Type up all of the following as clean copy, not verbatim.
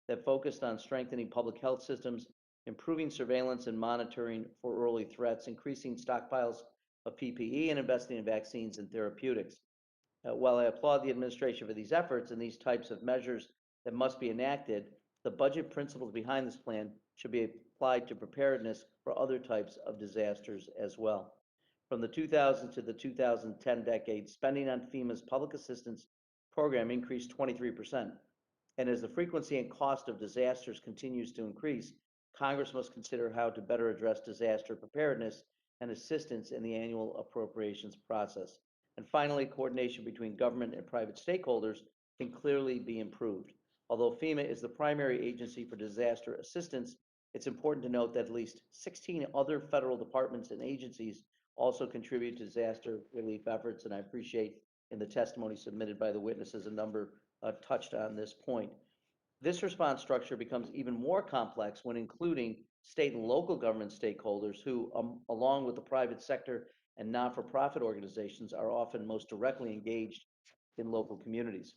that focused on strengthening public health systems, improving surveillance and monitoring for early threats, increasing stockpiles of PPE, and investing in vaccines and therapeutics. While I applaud the administration for these efforts and these types of measures that must be enacted, the budget principles behind this plan should be applied to preparedness for other types of disasters as well. From the 2000s to the 2010 decade, spending on FEMA's public assistance program increased 23%. And as the frequency and cost of disasters continues to increase, Congress must consider how to better address disaster preparedness and assistance in the annual appropriations process. And finally, coordination between government and private stakeholders can clearly be improved. Although FEMA is the primary agency for disaster assistance, it's important to note that at least 16 other federal departments and agencies also contribute to disaster relief efforts, and I appreciate in the testimony submitted by the witnesses a number touched on this point. This response structure becomes even more complex when including state and local government stakeholders who, along with the private sector and not-for-profit organizations, are often most directly engaged in local communities.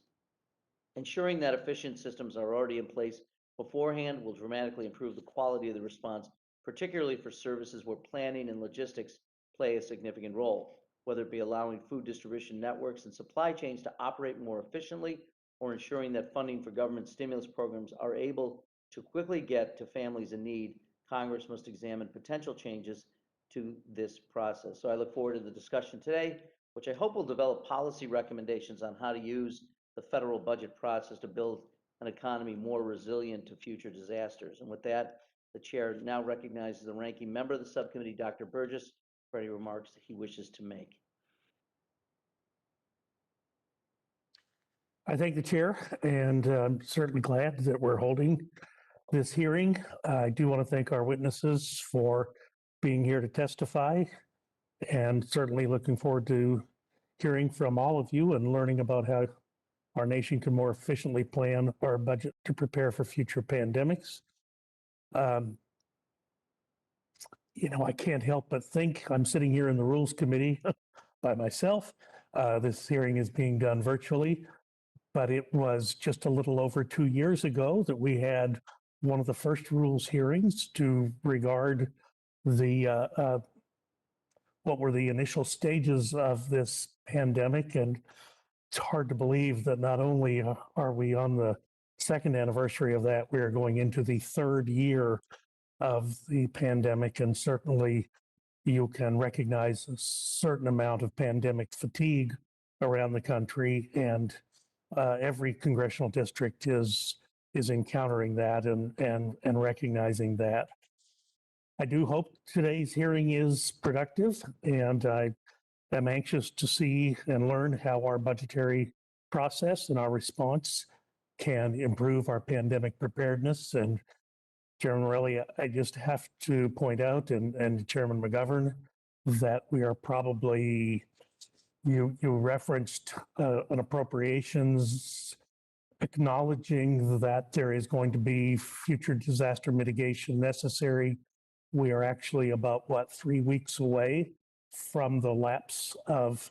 Ensuring that efficient systems are already in place beforehand will dramatically improve the quality of the response, particularly for services where planning and logistics play a significant role, whether it be allowing food distribution networks and supply chains to operate more efficiently or ensuring that funding for government stimulus programs are able to quickly get to families in need. Congress must examine potential changes to this process. So I look forward to the discussion today, which I hope will develop policy recommendations on how to use the federal budget process to build an economy more resilient to future disasters. And with that, the chair now recognizes the ranking member of the subcommittee, Dr. Burgess, for any remarks that he wishes to make. I thank the chair, and I'm certainly glad that we're holding this hearing. I do want to thank our witnesses for being here to testify, and certainly looking forward to hearing from all of you and learning about how our nation can more efficiently plan our budget to prepare for future pandemics. I can't help but think I'm sitting here in the Rules Committee by myself. This hearing is being done virtually, but it was just a little over 2 years ago that we had one of the first rules hearings to regard the what were the initial stages of this pandemic. And it's hard to believe that not only are we on the second anniversary of that, we are going into the third year of the pandemic. And certainly you can recognize a certain amount of pandemic fatigue around the country, and every congressional district is encountering that and recognizing that. I do hope today's hearing is productive, and I am anxious to see and learn how our budgetary process and our response can improve our pandemic preparedness. And Chairman Morelli, I just have to point out, and Chairman McGovern, that we are probably, you referenced an appropriations acknowledging that there is going to be future disaster mitigation necessary. We are actually about, 3 weeks away from the lapse of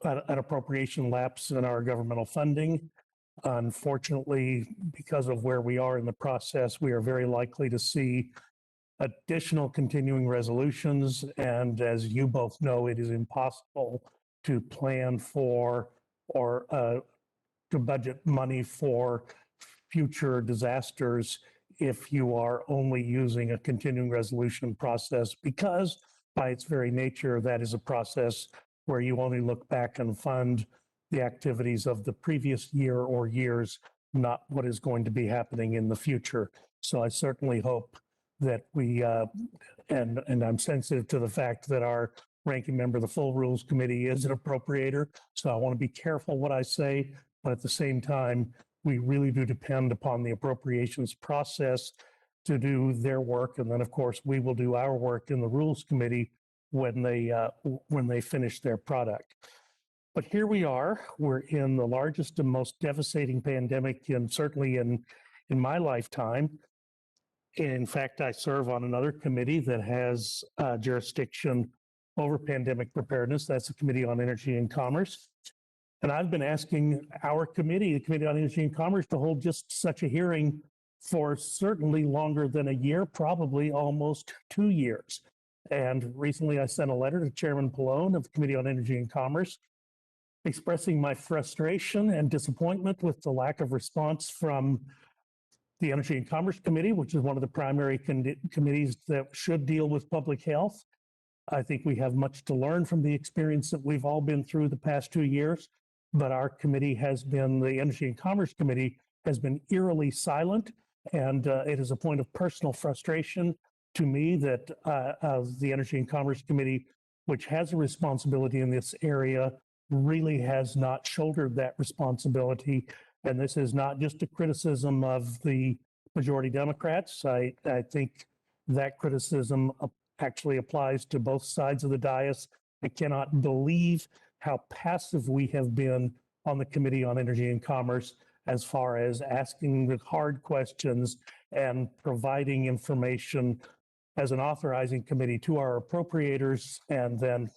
an appropriation lapse in our governmental funding. Unfortunately, because of where we are in the process, we are very likely to see additional continuing resolutions. And as you both know, it is impossible to plan for or to budget money for future disasters if you are only using a continuing resolution process, because by its very nature, that is a process where you only look back and fund the activities of the previous year or years, not what is going to be happening in the future. So I certainly hope that we, and I'm sensitive to the fact that our ranking member of the full Rules Committee is an appropriator, so I want to be careful what I say, but at the same time, we really do depend upon the appropriations process to do their work. And then, of course, we will do our work in the Rules Committee when they finish their product. But here we are. We're in the largest and most devastating pandemic, and certainly in my lifetime. In fact, I serve on another committee that has jurisdiction over pandemic preparedness. That's the Committee on Energy and Commerce. And I've been asking our committee, the Committee on Energy and Commerce, to hold just such a hearing for certainly longer than a year, probably almost 2 years. And recently I sent a letter to Chairman Pallone of the Committee on Energy and Commerce expressing my frustration and disappointment with the lack of response from the Energy and Commerce Committee, which is one of the primary committees that should deal with public health. I think we have much to learn from the experience that we've all been through the past 2 years, but our committee has been, the Energy and Commerce Committee has been eerily silent, and it is a point of personal frustration to me that the Energy and Commerce Committee, which has a responsibility in this area, really has not shouldered that responsibility. And this is not just a criticism of the majority Democrats. I think that criticism actually applies to both sides of the dais. I cannot believe how passive we have been on the Committee on Energy and Commerce as far as asking the hard questions and providing information as an authorizing committee to our appropriators and then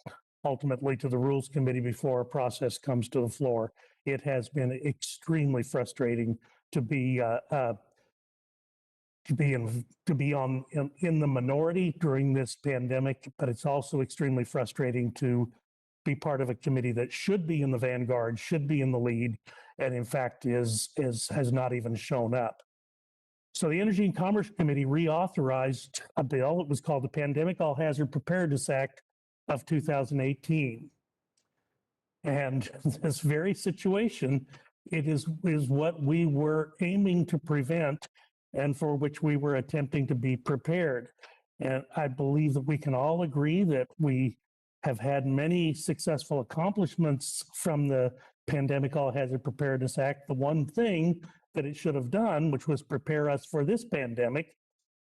ultimately to the Rules Committee before a process comes to the floor. It has been extremely frustrating to be in the minority during this pandemic, but it's also extremely frustrating to be part of a committee that should be in the vanguard, should be in the lead, and in fact has not even shown up. So the Energy and Commerce Committee reauthorized a bill. It was called the Pandemic All Hazard Preparedness Act of 2018. And this very situation, it is what we were aiming to prevent and for which we were attempting to be prepared. And I believe that we can all agree that we have had many successful accomplishments from the Pandemic All Hazard Preparedness Act. The one thing that it should have done, which was prepare us for this pandemic,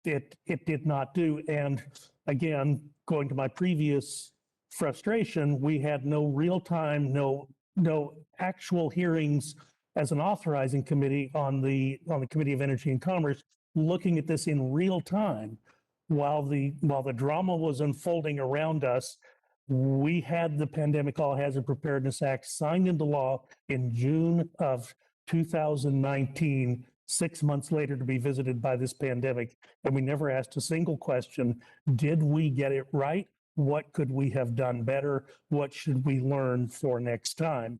it did not do. And again, going to my previous frustration, we had no real time, no actual hearings as an authorizing committee on the Committee of Energy and Commerce, looking at this in real time while the drama was unfolding around us. We had the Pandemic All Hazard Preparedness Act signed into law in June of 2019, 6 months later to be visited by this pandemic. And we never asked a single question. Did we get it right? What could we have done better? What should we learn for next time?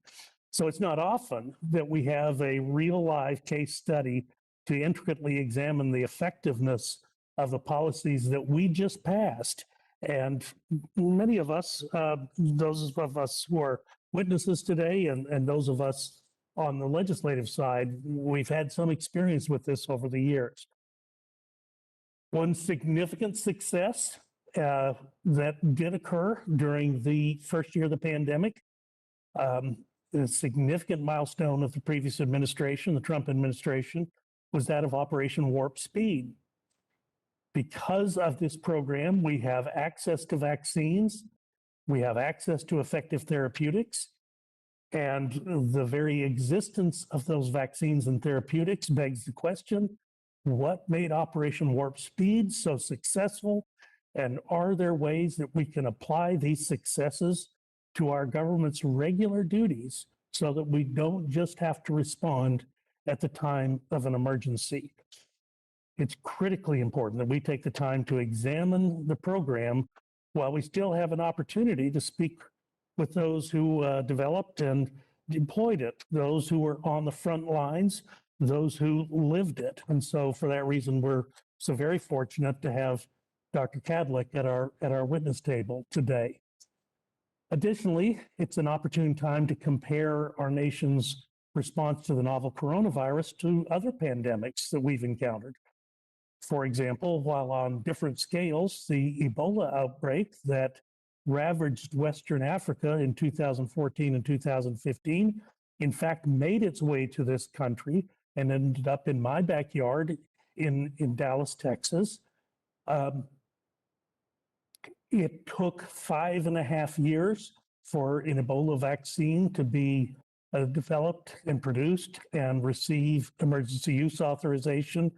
So it's not often that we have a real live case study to intricately examine the effectiveness of the policies that we just passed. And many of us, those of us who are witnesses today and those of us on the legislative side, we've had some experience with this over the years. One significant success that did occur during the first year of the pandemic, a significant milestone of the previous administration, the Trump administration, was that of Operation Warp Speed. Because of this program, we have access to vaccines, we have access to effective therapeutics, and the very existence of those vaccines and therapeutics begs the question, what made Operation Warp Speed so successful? And are there ways that we can apply these successes to our government's regular duties so that we don't just have to respond at the time of an emergency? It's critically important that we take the time to examine the program while we still have an opportunity to speak with those who developed and deployed it, those who were on the front lines, those who lived it. And so for that reason, we're so very fortunate to have Dr. Kadlec at our witness table today. Additionally, it's an opportune time to compare our nation's response to the novel coronavirus to other pandemics that we've encountered. For example, while on different scales, the Ebola outbreak that ravaged Western Africa in 2014 and 2015, in fact, made its way to this country and ended up in my backyard in Dallas, Texas. It took 5.5 years for an Ebola vaccine to be developed and produced and receive emergency use authorization.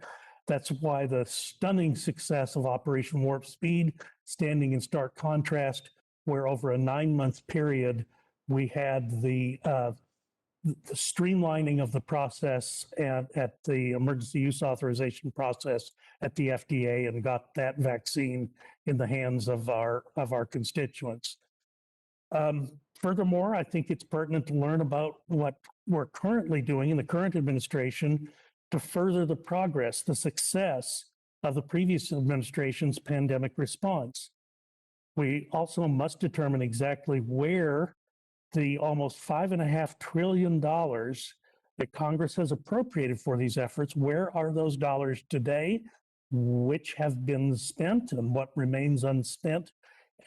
That's why the stunning success of Operation Warp Speed, standing in stark contrast, where over a 9-month period, we had the the streamlining of the process at the emergency use authorization process at the FDA and got that vaccine in the hands of our constituents. Furthermore, I think it's pertinent to learn about what we're currently doing in the current administration to further the progress, the success of the previous administration's pandemic response. We also must determine exactly where the almost $5.5 trillion that Congress has appropriated for these efforts, where are those dollars today, which have been spent and what remains unspent,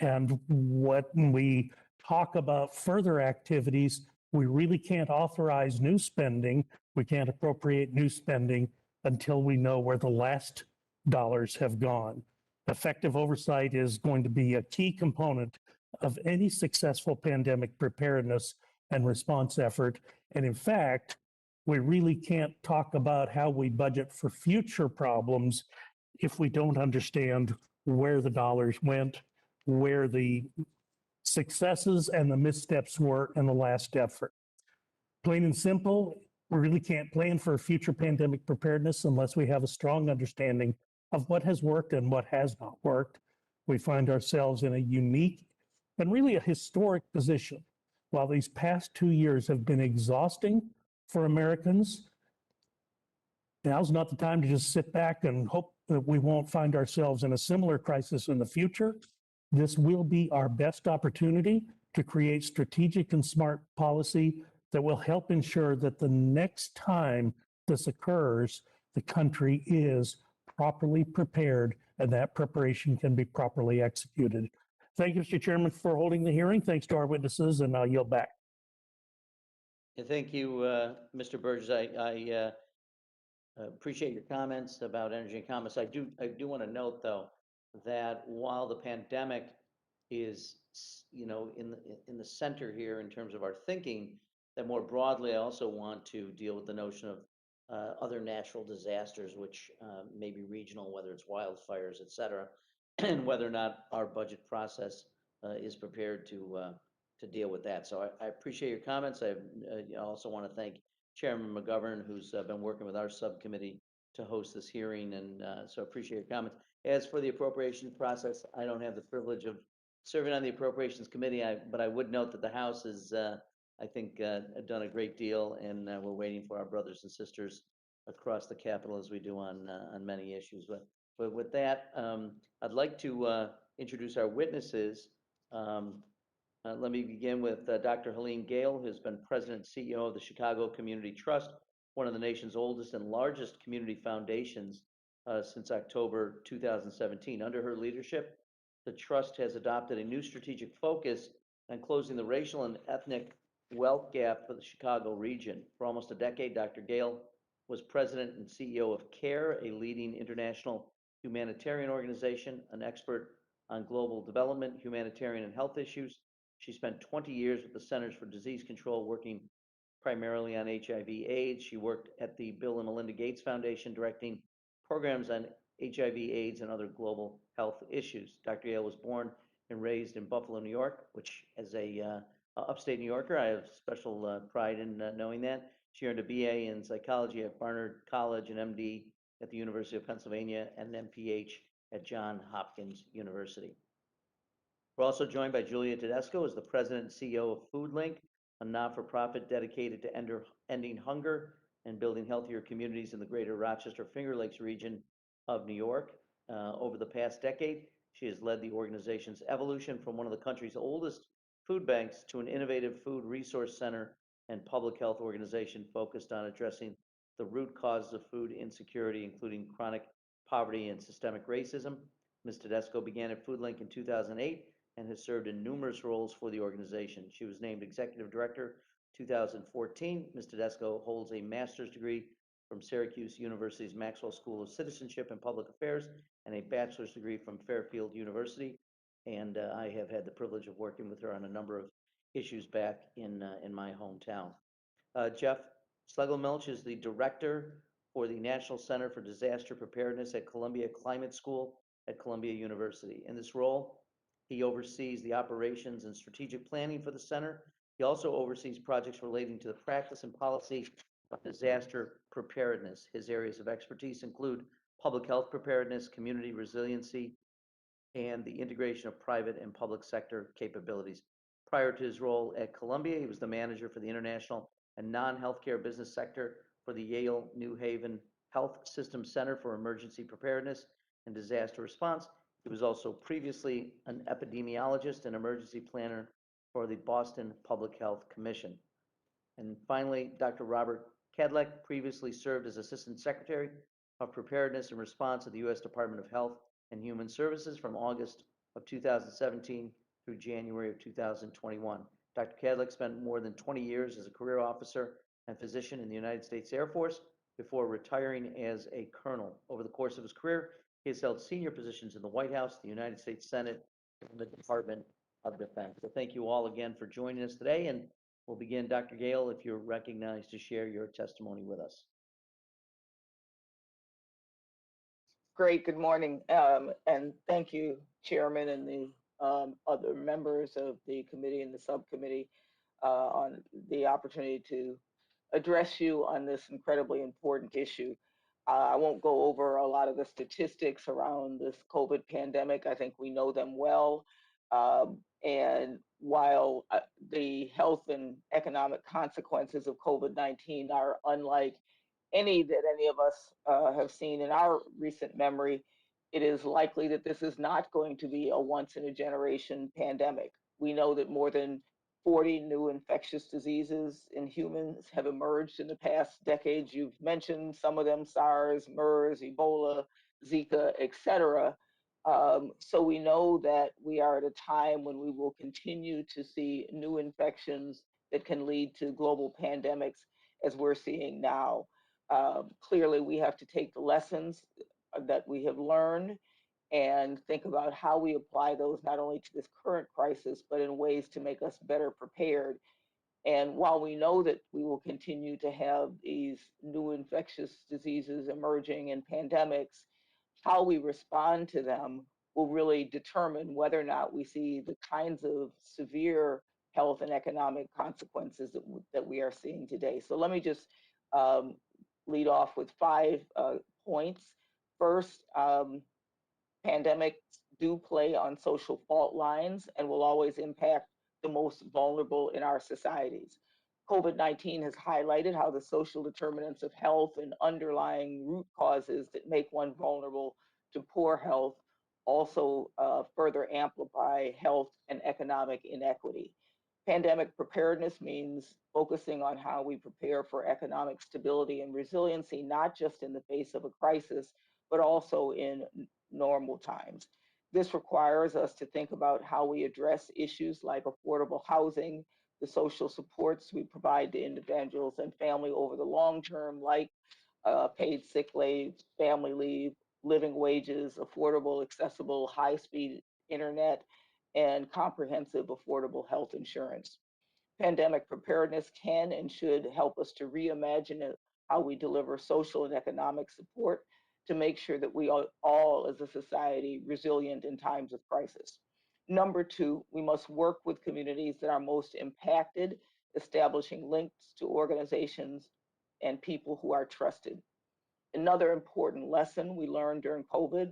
and when we talk about further activities, we really can't authorize new spending. We can't appropriate new spending until we know where the last dollars have gone. Effective oversight is going to be a key component of any successful pandemic preparedness and response effort. And in fact, we really can't talk about how we budget for future problems if we don't understand where the dollars went, where the successes and the missteps were in the last effort. Plain and simple, we really can't plan for future pandemic preparedness unless we have a strong understanding of what has worked and what has not worked. We find ourselves in a unique and really a historic position. While these past 2 years have been exhausting for Americans, now's not the time to just sit back and hope that we won't find ourselves in a similar crisis in the future. This will be our best opportunity to create strategic and smart policy that will help ensure that the next time this occurs, the country is properly prepared and that preparation can be properly executed. Thank you, Mr. Chairman, for holding the hearing. Thanks to our witnesses, and I'll yield back. Thank you, Mr. Burgess. I appreciate your comments about energy and commerce. I do want to note, though, that while the pandemic is, in the center here in terms of our thinking, that more broadly, I also want to deal with the notion of other natural disasters, which may be regional, whether it's wildfires, et cetera, and whether or not our budget process is prepared to deal with that. So I appreciate your comments. I also want to thank Chairman McGovern, who's been working with our subcommittee to host this hearing, and so appreciate your comments. As for the appropriations process, I don't have the privilege of serving on the Appropriations Committee, but I would note that the House has, I think, done a great deal, and we're waiting for our brothers and sisters across the Capitol, as we do on many issues. But with that, I'd like to introduce our witnesses. Let me begin with Dr. Helene Gale, who's been President and CEO of the Chicago Community Trust, one of the nation's oldest and largest community foundations since October 2017. Under her leadership, the Trust has adopted a new strategic focus on closing the racial and ethnic wealth gap for the Chicago region. For almost a decade, Dr. Gale was President and CEO of CARE, a leading international humanitarian organization, an expert on global development, humanitarian, and health issues. She spent 20 years with the Centers for Disease Control, working primarily on HIV/AIDS. She worked at the Bill and Melinda Gates Foundation, directing programs on HIV/AIDS and other global health issues. Dr. Gale was born and raised in Buffalo, New York, which, as a upstate New Yorker, I have special pride in knowing that. She earned a BA in psychology at Barnard College, an MD at the University of Pennsylvania, and an MPH at Johns Hopkins University. We're also joined by Julia Tedesco as the President and CEO of FoodLink, a not-for-profit dedicated to ending hunger and building healthier communities in the greater Rochester Finger Lakes region of New York. Over the past decade, she has led the organization's evolution from one of the country's oldest food banks to an innovative food resource center and public health organization focused on addressing the root causes of food insecurity, including chronic poverty and systemic racism. Ms. Tedesco began at FoodLink in 2008 and has served in numerous roles for the organization. She was named Executive Director 2014. Ms. Tedesco holds a master's degree from Syracuse University's Maxwell School of Citizenship and Public Affairs and a bachelor's degree from Fairfield University. And I have had the privilege of working with her on a number of issues back in my hometown. Jeff Schlegelmilch is the Director for the National Center for Disaster Preparedness at Columbia Climate School at Columbia University. In this role, he oversees the operations and strategic planning for the center, He also oversees projects relating to the practice and policy of disaster preparedness. His areas of expertise include public health preparedness, community resiliency, and the integration of private and public sector capabilities. Prior to his role at Columbia, he was the manager for the international and non-healthcare business sector for the Yale New Haven Health System Center for Emergency Preparedness and Disaster Response. He was also previously an epidemiologist and emergency planner for the Boston Public Health Commission. And finally, Dr. Robert Kadlec previously served as Assistant Secretary of Preparedness and Response at the U.S. Department of Health and Human Services from August of 2017 through January of 2021. Dr. Kadlec spent more than 20 years as a career officer and physician in the United States Air Force before retiring as a colonel. Over the course of his career, he has held senior positions in the White House, the United States Senate, and the Department of Defense. So thank you all again for joining us today, and we'll begin. Dr. Gale, if you're recognized to share your testimony with us. Great, good morning, and thank you, Chairman, and the other members of the committee and the subcommittee on the opportunity to address you on this incredibly important issue. I won't go over a lot of the statistics around this COVID pandemic. I think we know them well. And while the health and economic consequences of COVID-19 are unlike any that any of us have seen in our recent memory, it is likely that this is not going to be a once in a generation pandemic. We know that more than 40 new infectious diseases in humans have emerged in the past decades. You've mentioned some of them: SARS, MERS, Ebola, Zika, etc. So we know that we are at a time when we will continue to see new infections that can lead to global pandemics as we're seeing now. Clearly, we have to take the lessons that we have learned and think about how we apply those not only to this current crisis, but in ways to make us better prepared. And while we know that we will continue to have these new infectious diseases emerging and pandemics, how we respond to them will really determine whether or not we see the kinds of severe health and economic consequences that we are seeing today. So let me just lead off with 5 points. First, pandemics do play on social fault lines and will always impact the most vulnerable in our societies. COVID-19 has highlighted how the social determinants of health and underlying root causes that make one vulnerable to poor health also further amplify health and economic inequity. Pandemic preparedness means focusing on how we prepare for economic stability and resiliency, not just in the face of a crisis, but also in normal times. This requires us to think about how we address issues like affordable housing, the social supports we provide to individuals and family over the long term, like paid sick leave, family leave, living wages, affordable, accessible, high-speed internet, and comprehensive affordable health insurance. Pandemic preparedness can and should help us to reimagine how we deliver social and economic support to make sure that we are all, as a society, resilient in times of crisis. Number 2, we must work with communities that are most impacted, establishing links to organizations and people who are trusted. Another important lesson we learned during COVID,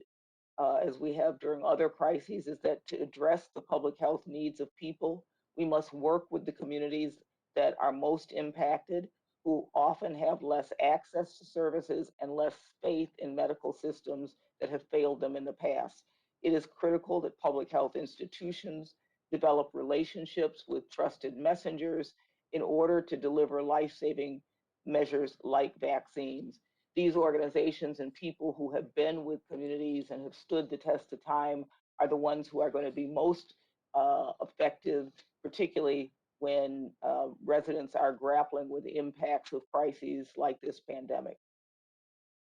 as we have during other crises, is that to address the public health needs of people, we must work with the communities that are most impacted, who often have less access to services and less faith in medical systems that have failed them in the past. It is critical that public health institutions develop relationships with trusted messengers in order to deliver life-saving measures like vaccines. These organizations and people who have been with communities and have stood the test of time are the ones who are going to be most effective, particularly when residents are grappling with the impacts of crises like this pandemic.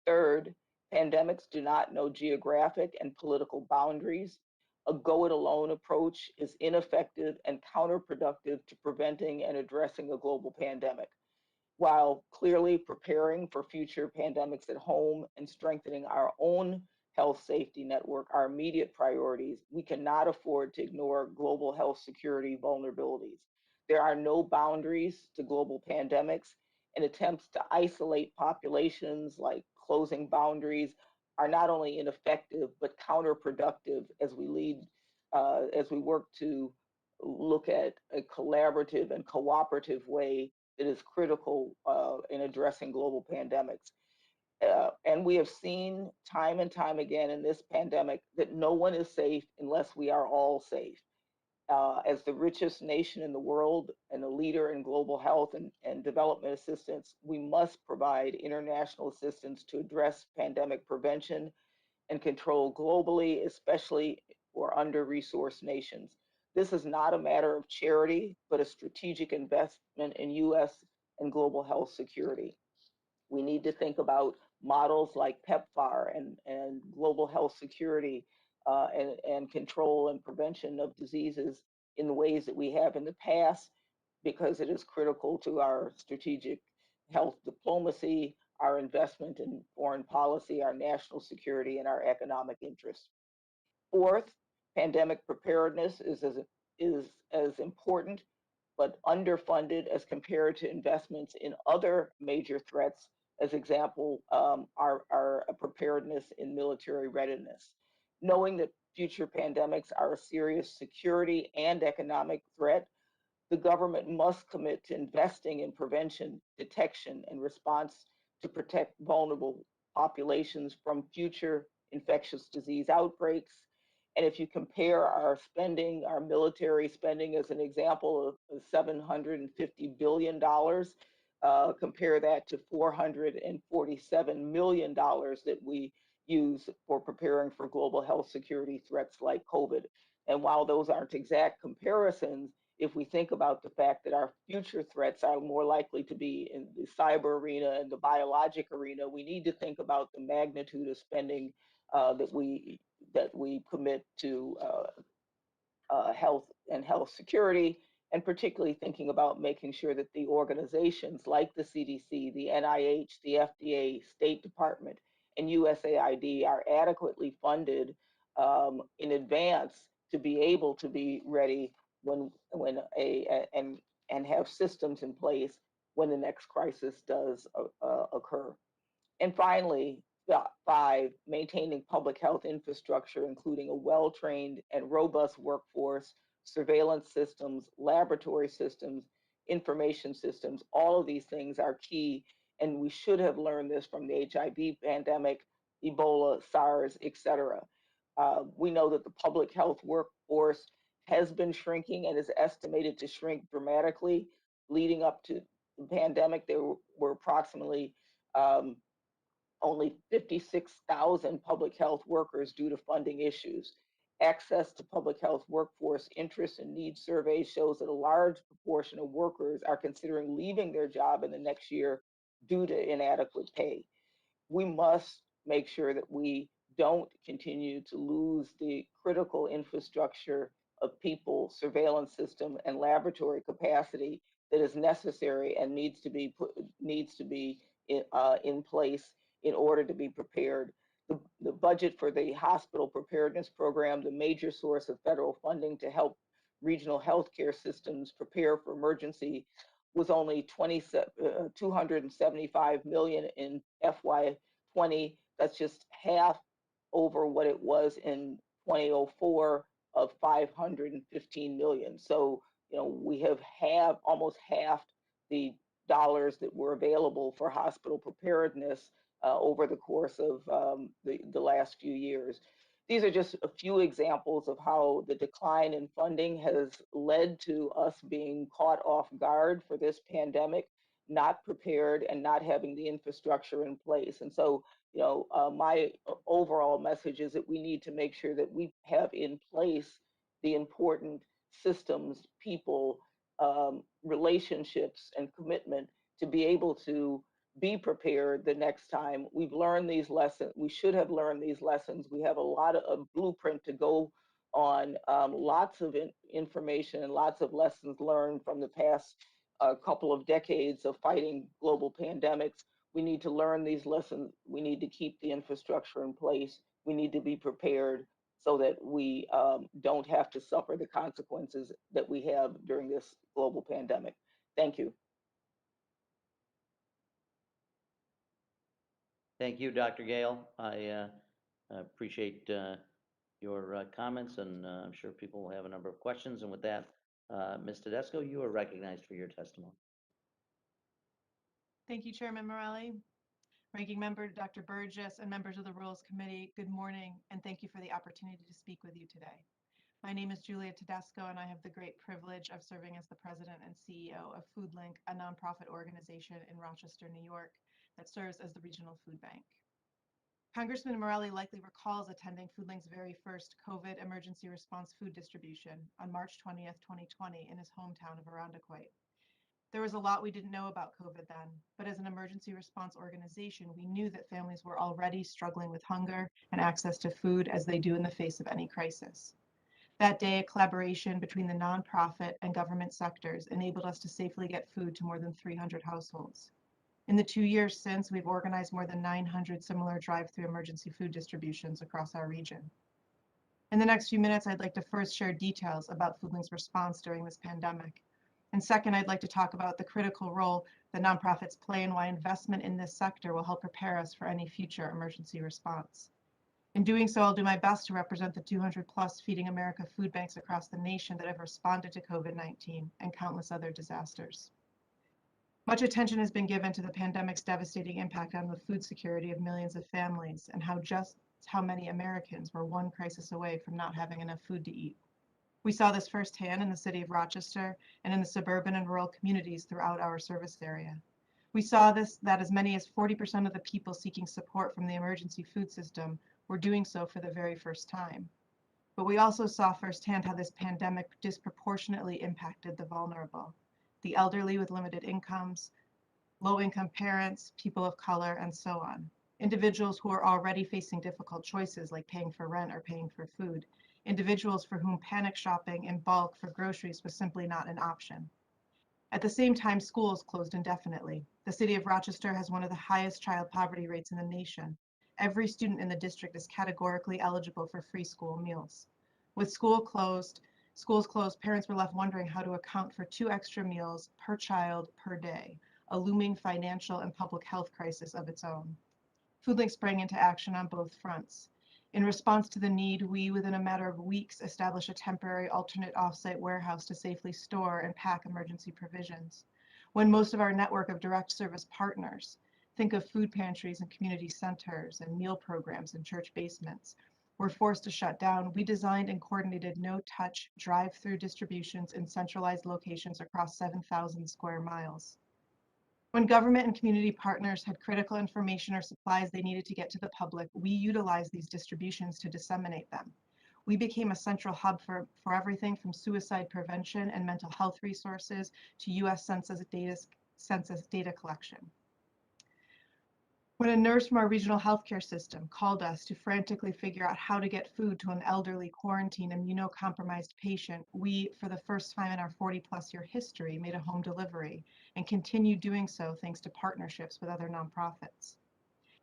Third, pandemics do not know geographic and political boundaries. A go-it-alone approach is ineffective and counterproductive to preventing and addressing a global pandemic. While clearly preparing for future pandemics at home and strengthening our own health safety network are immediate priorities, we cannot afford to ignore global health security vulnerabilities. There are no boundaries to global pandemics, and attempts to isolate populations, like closing boundaries, are not only ineffective but counterproductive as as we work to look at a collaborative and cooperative way that is critical in addressing global pandemics. And we have seen time and time again in this pandemic that no one is safe unless we are all safe. As the richest nation in the world and a leader in global health and development assistance, we must provide international assistance to address pandemic prevention and control globally, especially for under-resourced nations. This is not a matter of charity, but a strategic investment in US and global health security. We need to think about models like PEPFAR and global health security and control and prevention of diseases in the ways that we have in the past, because it is critical to our strategic health diplomacy, our investment in foreign policy, our national security, and our economic interests. Fourth, pandemic preparedness is as important but underfunded as compared to investments in other major threats, as example, our preparedness in military readiness. Knowing that future pandemics are a serious security and economic threat, the government must commit to investing in prevention, detection, and response to protect vulnerable populations from future infectious disease outbreaks. And if you compare our spending, our military spending as an example of $750 billion, compare that to $447 million that we use for preparing for global health security threats like COVID. And while those aren't exact comparisons, if we think about the fact that our future threats are more likely to be in the cyber arena and the biologic arena, we need to think about the magnitude of spending that we commit to health and health security, and particularly thinking about making sure that the organizations like the CDC, the NIH, the FDA, State Department, and USAID are adequately funded in advance to be able to be ready and have systems in place when the next crisis does occur. And finally, 5, maintaining public health infrastructure, including a well-trained and robust workforce, surveillance systems, laboratory systems, information systems. All of these things are key, and we should have learned this from the HIV pandemic, Ebola, SARS, etc. We know that the public health workforce has been shrinking and is estimated to shrink dramatically. Leading up to the pandemic, there were approximately only 56,000 public health workers due to funding issues. Access to public health workforce interest and needs surveys shows that a large proportion of workers are considering leaving their job in the next year due to inadequate pay. We must make sure that we don't continue to lose the critical infrastructure of people, surveillance system, and laboratory capacity that is necessary and needs to be in place in order to be prepared. The budget for the hospital preparedness program, the major source of federal funding to help regional healthcare systems prepare for emergency, was only $275 million in FY20. That's just half over what it was in 2004 of $515 million. So, we have almost halved the dollars that were available for hospital preparedness over the course of the last few years. These are just a few examples of how the decline in funding has led to us being caught off guard for this pandemic, not prepared and not having the infrastructure in place. And so, my overall message is that we need to make sure that we have in place the important systems, people, relationships, and commitment to be able to be prepared the next time. We've learned these lessons. We should have learned these lessons. We have a lot of blueprint to go on, lots of information and lots of lessons learned from the past couple of decades of fighting global pandemics. We need to learn these lessons. We need to keep the infrastructure in place. We need to be prepared. so that we don't have to suffer the consequences that we have during this global pandemic. Thank you. Thank you, Dr. Gale. I appreciate your comments, and I'm sure people will have a number of questions. And with that, Ms. Tedesco, you are recognized for your testimony. Thank you, Chairman Morelli, Ranking Member Dr. Burgess, and members of the Rules Committee. Good morning, and thank you for the opportunity to speak with you today. My name is Julia Tedesco, and I have the great privilege of serving as the President and CEO of FoodLink, a nonprofit organization in Rochester, New York, that serves as the regional food bank. Congressman Morelli likely recalls attending FoodLink's very first COVID emergency response food distribution on March 20th, 2020 in his hometown of Irondequoit. There was a lot we didn't know about COVID then, but as an emergency response organization, we knew that families were already struggling with hunger and access to food as they do in the face of any crisis. That day, a collaboration between the nonprofit and government sectors enabled us to safely get food to more than 300 households. In the 2 years since, we've organized more than 900 similar drive-through emergency food distributions across our region. In the next few minutes, I'd like to first share details about FoodLink's response during this pandemic. And second, I'd like to talk about the critical role that nonprofits play and why investment in this sector will help prepare us for any future emergency response. In doing so, I'll do my best to represent the 200 plus Feeding America food banks across the nation that have responded to COVID-19 and countless other disasters. Much attention has been given to the pandemic's devastating impact on the food security of millions of families and how many Americans were one crisis away from not having enough food to eat. We saw this firsthand in the city of Rochester and in the suburban and rural communities throughout our service area. We saw that as many as 40% of the people seeking support from the emergency food system were doing so for the very first time. But we also saw firsthand how this pandemic disproportionately impacted the vulnerable, the elderly with limited incomes, low-income parents, people of color, and so on. Individuals who are already facing difficult choices like paying for rent or paying for food. Individuals for whom panic shopping in bulk for groceries was simply not an option. At the same time, schools closed indefinitely. The city of Rochester has one of the highest child poverty rates in the nation. Every student in the district is categorically eligible for free school meals. With schools closed, parents were left wondering how to account for 2 extra meals per child per day, a looming financial and public health crisis of its own. FoodLink sprang into action on both fronts. In response to the need, we, within a matter of weeks, established a temporary alternate offsite warehouse to safely store and pack emergency provisions. When most of our network of direct service partners, think of food pantries and community centers and meal programs in church basements, were forced to shut down, we designed and coordinated no-touch drive-through distributions in centralized locations across 7,000 square miles. When government and community partners had critical information or supplies they needed to get to the public, we utilized these distributions to disseminate them. We became a central hub for everything from suicide prevention and mental health resources to US Census data collection. When a nurse from our regional healthcare system called us to frantically figure out how to get food to an elderly, quarantined, immunocompromised patient, we, for the first time in our 40-plus year history, made a home delivery and continue doing so thanks to partnerships with other nonprofits.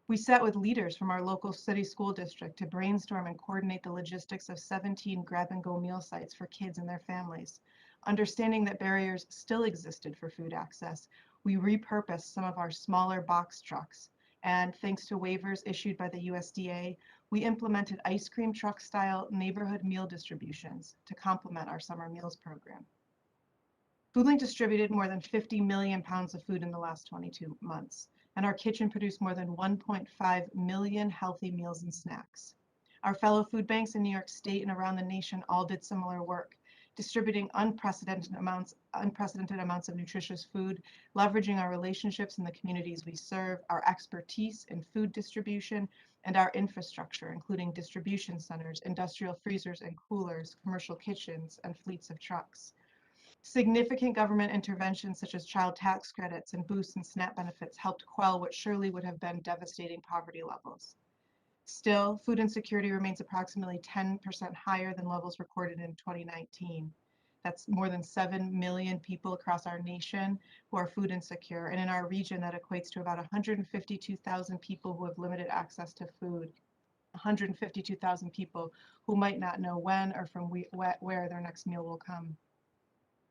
We sat with leaders from our local city school district to brainstorm and coordinate the logistics of 17 grab-and-go meal sites for kids and their families. Understanding that barriers still existed for food access, we repurposed some of our smaller box trucks. And thanks to waivers issued by the USDA, we implemented ice cream truck style neighborhood meal distributions to complement our summer meals program. FoodLink distributed more than 50 million pounds of food in the last 22 months, and our kitchen produced more than 1.5 million healthy meals and snacks. Our fellow food banks in New York State and around the nation all did similar work, distributing unprecedented amounts of nutritious food, leveraging our relationships in the communities we serve, our expertise in food distribution, and our infrastructure, including distribution centers, industrial freezers and coolers, commercial kitchens, and fleets of trucks. Significant government interventions such as child tax credits and boosts and SNAP benefits helped quell what surely would have been devastating poverty levels. Still, food insecurity remains approximately 10% higher than levels recorded in 2019. That's more than 7 million people across our nation who are food insecure, and in our region that equates to about 152,000 people who have limited access to food. 152,000 people who might not know when or from where their next meal will come.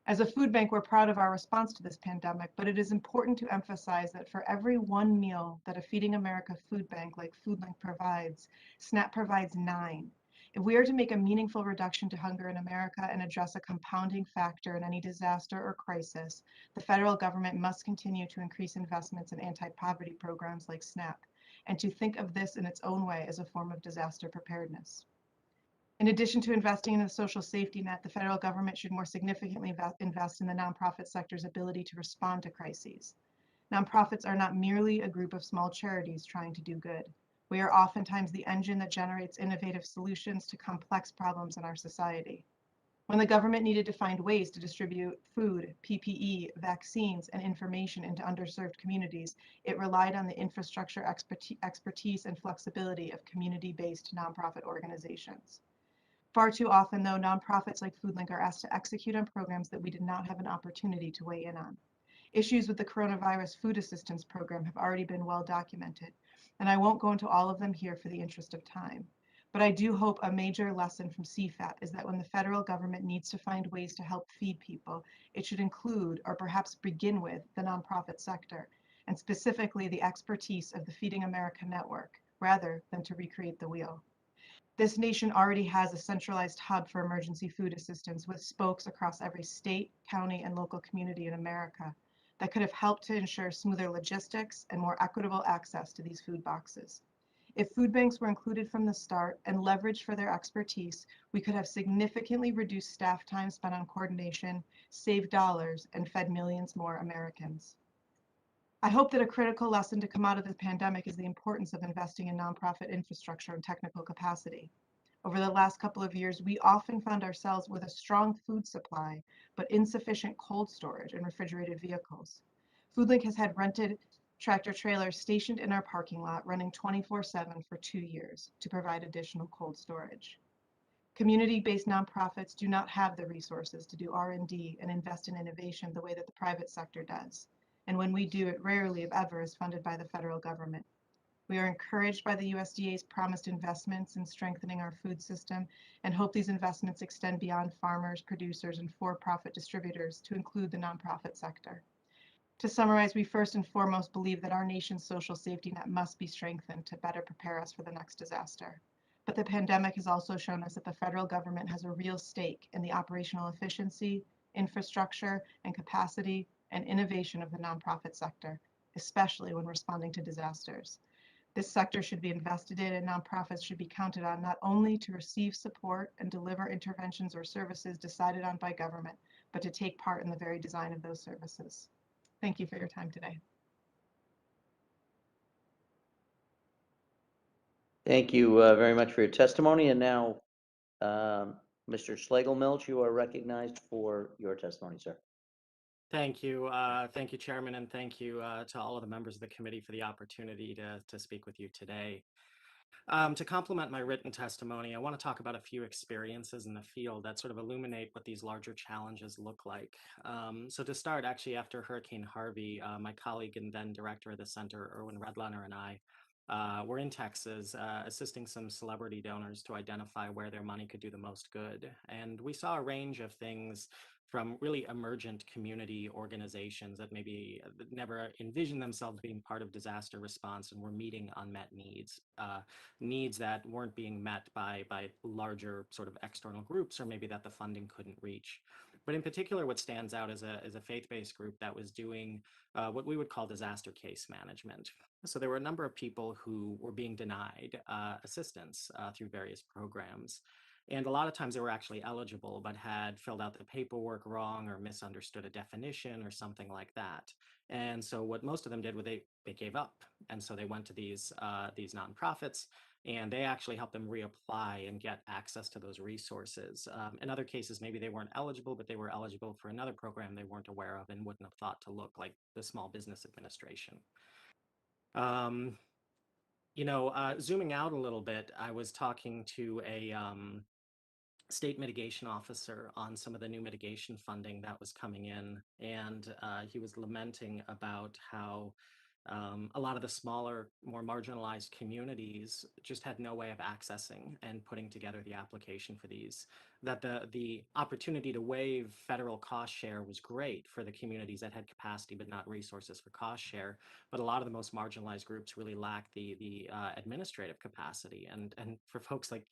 As a food bank, we're proud of our response to this pandemic, but it is important to emphasize that for every one meal that a Feeding America food bank like FoodLink provides, SNAP provides 9. If we are to make a meaningful reduction to hunger in America and address a compounding factor in any disaster or crisis, the federal government must continue to increase investments in anti-poverty programs like SNAP, and to think of this in its own way as a form of disaster preparedness. In addition to investing in the social safety net, the federal government should more significantly invest in the nonprofit sector's ability to respond to crises. Nonprofits are not merely a group of small charities trying to do good. We are oftentimes the engine that generates innovative solutions to complex problems in our society. When the government needed to find ways to distribute food, PPE, vaccines, and information into underserved communities, it relied on the infrastructure, expertise, and flexibility of community-based nonprofit organizations. Far too often, though, nonprofits like FoodLink are asked to execute on programs that we did not have an opportunity to weigh in on. Issues with the coronavirus food assistance program have already been well documented, and I won't go into all of them here for the interest of time. But I do hope a major lesson from CFAP is that when the federal government needs to find ways to help feed people, it should include, or perhaps begin with, the nonprofit sector, and specifically the expertise of the Feeding America network, rather than to recreate the wheel. This nation already has a centralized hub for emergency food assistance with spokes across every state, county, and local community in America that could have helped to ensure smoother logistics and more equitable access to these food boxes. If food banks were included from the start and leveraged for their expertise, we could have significantly reduced staff time spent on coordination, saved dollars, and fed millions more Americans. I hope that a critical lesson to come out of the pandemic is the importance of investing in nonprofit infrastructure and technical capacity. Over the last couple of years, we often found ourselves with a strong food supply, but insufficient cold storage and refrigerated vehicles. FoodLink has had rented tractor trailers stationed in our parking lot running 24/7 for 2 years to provide additional cold storage. Community-based nonprofits do not have the resources to do R&D and invest in innovation the way that the private sector does. And when we do, it rarely, if ever, is funded by the federal government. We are encouraged by the USDA's promised investments in strengthening our food system and hope these investments extend beyond farmers, producers, and for-profit distributors to include the nonprofit sector. To summarize, we first and foremost believe that our nation's social safety net must be strengthened to better prepare us for the next disaster. But the pandemic has also shown us that the federal government has a real stake in the operational efficiency, infrastructure, and capacity and innovation of the nonprofit sector, especially when responding to disasters. This sector should be invested in, and nonprofits should be counted on not only to receive support and deliver interventions or services decided on by government, but to take part in the very design of those services. Thank you for your time today. Thank you very much for your testimony. And now, Mr. Schlegel-Milch, you are recognized for your testimony, sir. Thank you. Thank you, Chairman, and thank you to all of the members of the committee for the opportunity to speak with you today. To complement my written testimony, I want to talk about a few experiences in the field that sort of illuminate what these larger challenges look like. So to start, actually, after Hurricane Harvey, my colleague and then director of the center, Erwin Redlener, and I were in Texas assisting some celebrity donors to identify where their money could do the most good. And we saw a range of things from really emergent community organizations that maybe never envisioned themselves being part of disaster response and were meeting unmet needs, needs that weren't being met by larger sort of external groups, or maybe that the funding couldn't reach. But in particular, what stands out is a faith-based group that was doing what we would call disaster case management. So there were a number of people who were being denied assistance through various programs. And a lot of times they were actually eligible, but had filled out the paperwork wrong or misunderstood a definition or something like that. And so what most of them did was they gave up. And so they went to these nonprofits, and they actually helped them reapply and get access to those resources. In other cases, maybe they weren't eligible, but they were eligible for another program they weren't aware of and wouldn't have thought to look, like the Small Business Administration. Zooming out a little bit, I was talking to a state mitigation officer on some of the new mitigation funding that was coming in, and he was lamenting about how A lot of the smaller, more marginalized communities just had no way of accessing and putting together the application for these. That the opportunity to waive federal cost share was great for the communities that had capacity but not resources for cost share. But a lot of the most marginalized groups really lack the administrative capacity. And for folks like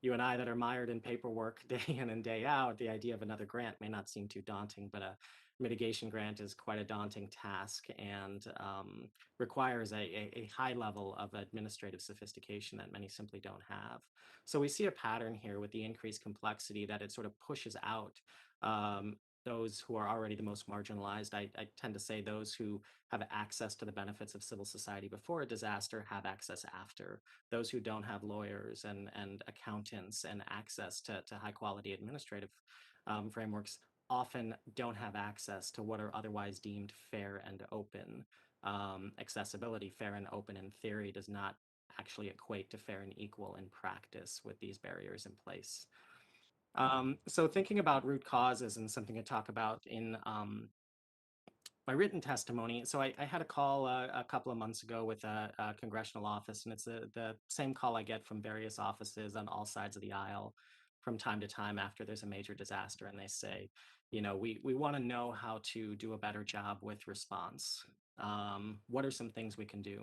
you and I that are mired in paperwork day in and day out, the idea of another grant may not seem too daunting, but a mitigation grant is quite a daunting task and requires a high level of administrative sophistication that many simply don't have. So we see a pattern here with the increased complexity that it sort of pushes out um, those who are already the most marginalized. I tend to say those who have access to the benefits of civil society before a disaster have access after. Those who don't have lawyers and accountants and access to high quality administrative frameworks often don't have access to what are otherwise deemed fair and open. Accessibility, fair and open in theory, does not actually equate to fair and equal in practice with these barriers in place. So thinking about root causes and something to talk about in my written testimony. So I had a call a couple of months ago with a congressional office, and it's the same call I get from various offices on all sides of the aisle from time to time after there's a major disaster. And they say, you know, we want to know how to do a better job with response. What are some things we can do?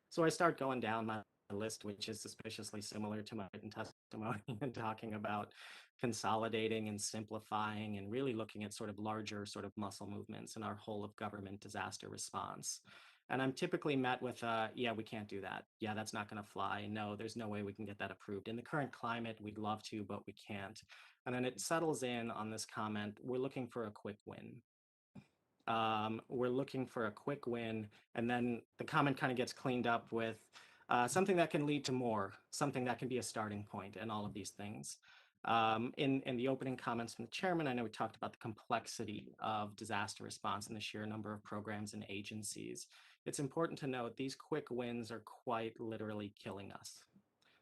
So I start going down my list, which is suspiciously similar to my written testimony, and talking about consolidating and simplifying and really looking at sort of larger sort of muscle movements in our whole of government disaster response. And I'm typically met with, yeah, we can't do that. Yeah, that's not going to fly. No, there's no way we can get that approved. In the current climate, we'd love to, but we can't. And then it settles in on this comment, we're looking for a quick win. We're looking for a quick win. And then the comment kind of gets cleaned up with something that can lead to more, something that can be a starting point, and all of these things. In the opening comments from the chairman, I know we talked about the complexity of disaster response and the sheer number of programs and agencies. It's important to note these quick wins are quite literally killing us.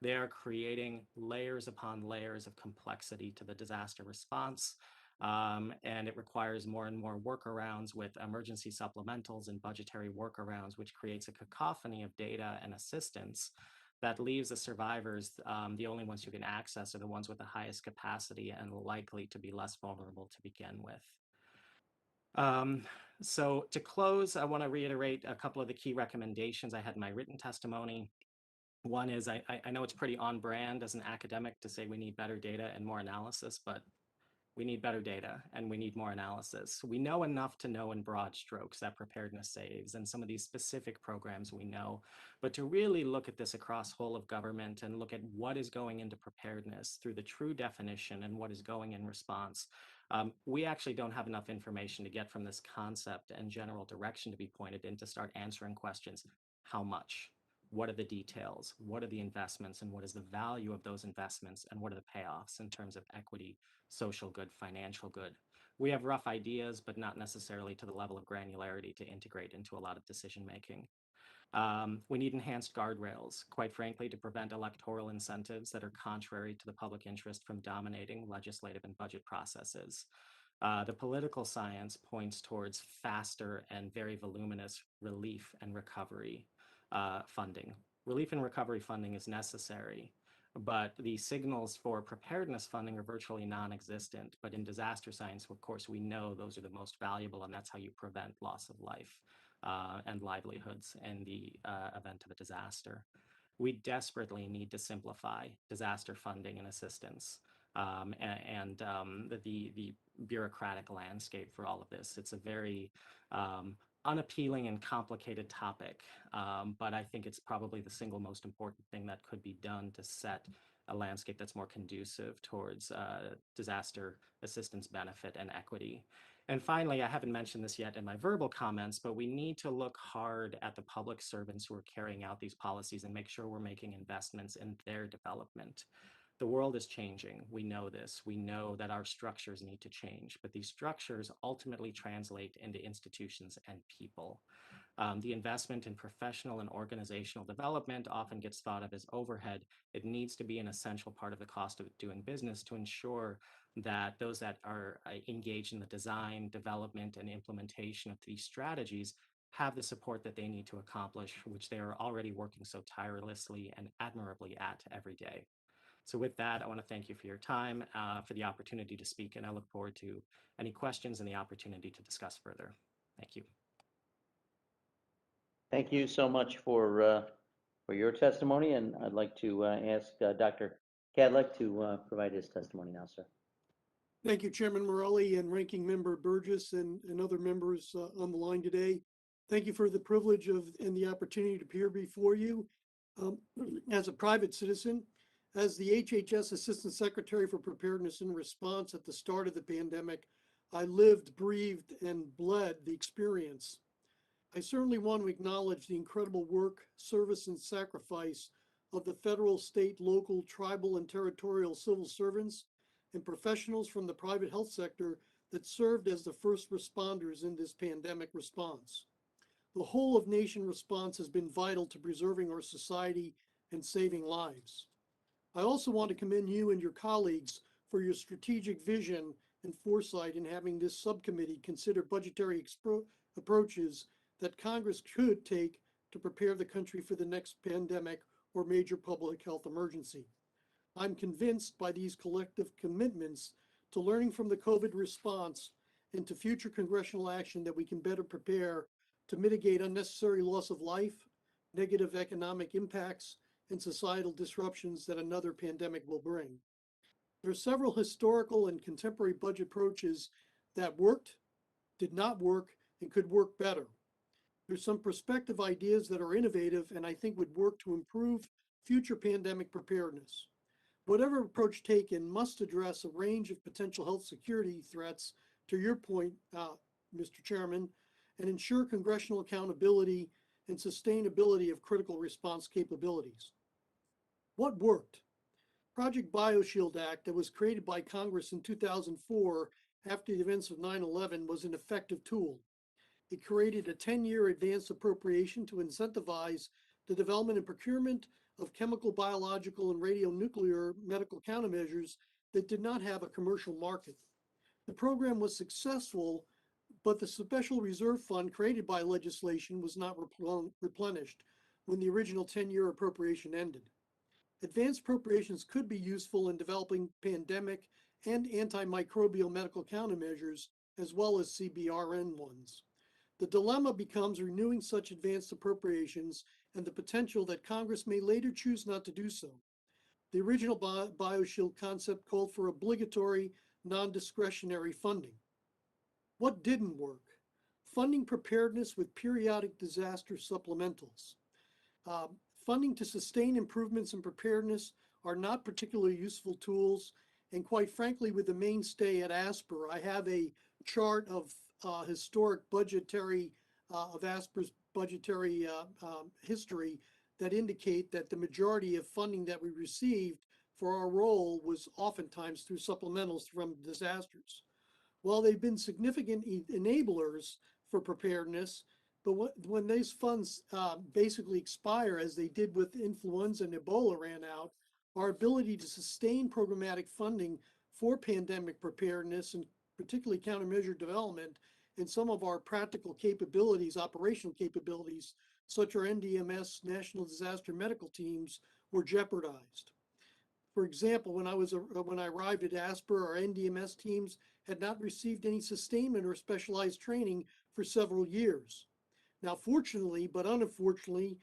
They are creating layers upon layers of complexity to the disaster response. And it requires more and more workarounds with emergency supplementals and budgetary workarounds, which creates a cacophony of data and assistance that leaves the survivors, the only ones who can access are the ones with the highest capacity and likely to be less vulnerable to begin with. So to close, I want to reiterate a couple of the key recommendations I had in my written testimony. One is I know it's pretty on brand as an academic to say we need better data and more analysis, but we need better data and we need more analysis. We know enough to know in broad strokes that preparedness saves, and some of these specific programs we know, but to really look at this across whole of government and look at what is going into preparedness through the true definition and what is going in response, we actually don't have enough information to get from this concept and general direction to be pointed in to start answering questions. How much? What are the details? What are the investments? And what is the value of those investments? And what are the payoffs in terms of equity, social good, financial good? We have rough ideas, but not necessarily to the level of granularity to integrate into a lot of decision making. We need enhanced guardrails, quite frankly, to prevent electoral incentives that are contrary to the public interest from dominating legislative and budget processes. The political science points towards faster and very voluminous relief and recovery funding. Relief and recovery funding is necessary, but the signals for preparedness funding are virtually non-existent. But in disaster science, of course, we know those are the most valuable, and that's how you prevent loss of life and livelihoods in the event of a disaster. We desperately need to simplify disaster funding and assistance and the bureaucratic landscape for all of this. It's a very unappealing and complicated topic, but I think it's probably the single most important thing that could be done to set a landscape that's more conducive towards disaster assistance benefit and equity. And finally, I haven't mentioned this yet in my verbal comments, but we need to look hard at the public servants who are carrying out these policies and make sure we're making investments in their development. The world is changing. We know this. We know that our structures need to change, but these structures ultimately translate into institutions and people. The investment in professional and organizational development often gets thought of as overhead. It needs to be an essential part of the cost of doing business to ensure that those that are engaged in the design, development, and implementation of these strategies have the support that they need to accomplish, which they are already working so tirelessly and admirably at every day. So with that, I want to thank you for your time, for the opportunity to speak, and I look forward to any questions and the opportunity to discuss further. Thank you. Thank you so much for your testimony, and I'd like to ask Dr. Cadlick to provide his testimony now, sir. Thank you, Chairman Morelli and Ranking Member Burgess and other members on the line today. Thank you for the privilege and the opportunity to appear before you. As a private citizen, as the HHS Assistant Secretary for Preparedness and Response at the start of the pandemic, I lived, breathed, and bled the experience. I certainly want to acknowledge the incredible work, service, and sacrifice of the federal, state, local, tribal, and territorial civil servants and professionals from the private health sector that served as the first responders in this pandemic response. The whole of nation response has been vital to preserving our society and saving lives. I also want to commend you and your colleagues for your strategic vision and foresight in having this subcommittee consider budgetary approaches that Congress could take to prepare the country for the next pandemic or major public health emergency. I'm convinced by these collective commitments to learning from the COVID response and to future congressional action that we can better prepare to mitigate unnecessary loss of life, negative economic impacts, and societal disruptions that another pandemic will bring. There are several historical and contemporary budget approaches that worked, did not work, and could work better. There's some prospective ideas that are innovative and I think would work to improve future pandemic preparedness. Whatever approach taken must address a range of potential health security threats, to your point, Mr. Chairman, and ensure congressional accountability and sustainability of critical response capabilities. What worked? Project BioShield Act that was created by Congress in 2004 after the events of 9/11 was an effective tool. It created a 10-year advance appropriation to incentivize the development and procurement of chemical, biological, and radionuclear medical countermeasures that did not have a commercial market. The program was successful, but the Special Reserve Fund created by legislation was not replenished when the original 10-year appropriation ended. Advanced appropriations could be useful in developing pandemic and antimicrobial medical countermeasures, as well as CBRN ones. The dilemma becomes renewing such advanced appropriations and the potential that Congress may later choose not to do so. The original BioShield concept called for obligatory, non-discretionary funding. What didn't work? Funding preparedness with periodic disaster supplementals. Funding to sustain improvements in preparedness are not particularly useful tools, and quite frankly, with the mainstay at ASPR, I have a chart of historic budgetary, of ASPR's budgetary history that indicate that the majority of funding that we received for our role was oftentimes through supplementals from disasters. While they've been significant enablers for preparedness, but when these funds basically expire, as they did with influenza and Ebola ran out, our ability to sustain programmatic funding for pandemic preparedness and particularly countermeasure development and some of our practical capabilities, operational capabilities, such as our NDMS, National Disaster Medical Teams, were jeopardized. For example, when I arrived at ASPR, our NDMS teams had not received any sustainment or specialized training for several years. Now, fortunately, but unfortunately,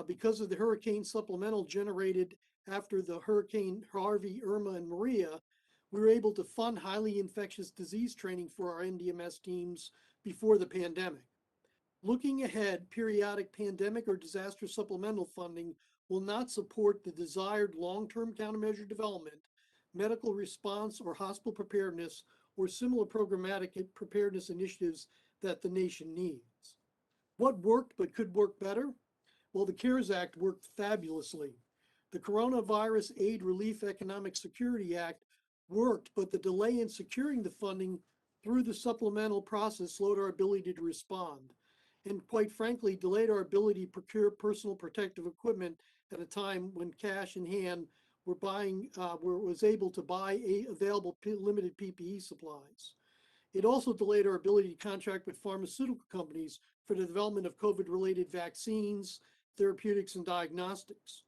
because of the hurricane supplemental generated after the Hurricane Harvey, Irma, and Maria, we were able to fund highly infectious disease training for our NDMS teams before the pandemic. Looking ahead, periodic pandemic or disaster supplemental funding will not support the desired long-term countermeasure development, medical response, or hospital preparedness, or similar programmatic preparedness initiatives that the nation needs. What worked but could work better? Well, the CARES Act worked fabulously. The Coronavirus Aid Relief Economic Security Act worked, but the delay in securing the funding through the supplemental process slowed our ability to respond, and quite frankly, delayed our ability to procure personal protective equipment at a time when cash in hand was able to buy available limited PPE supplies. It also delayed our ability to contract with pharmaceutical companies for the development of COVID-related vaccines, therapeutics, and diagnostics.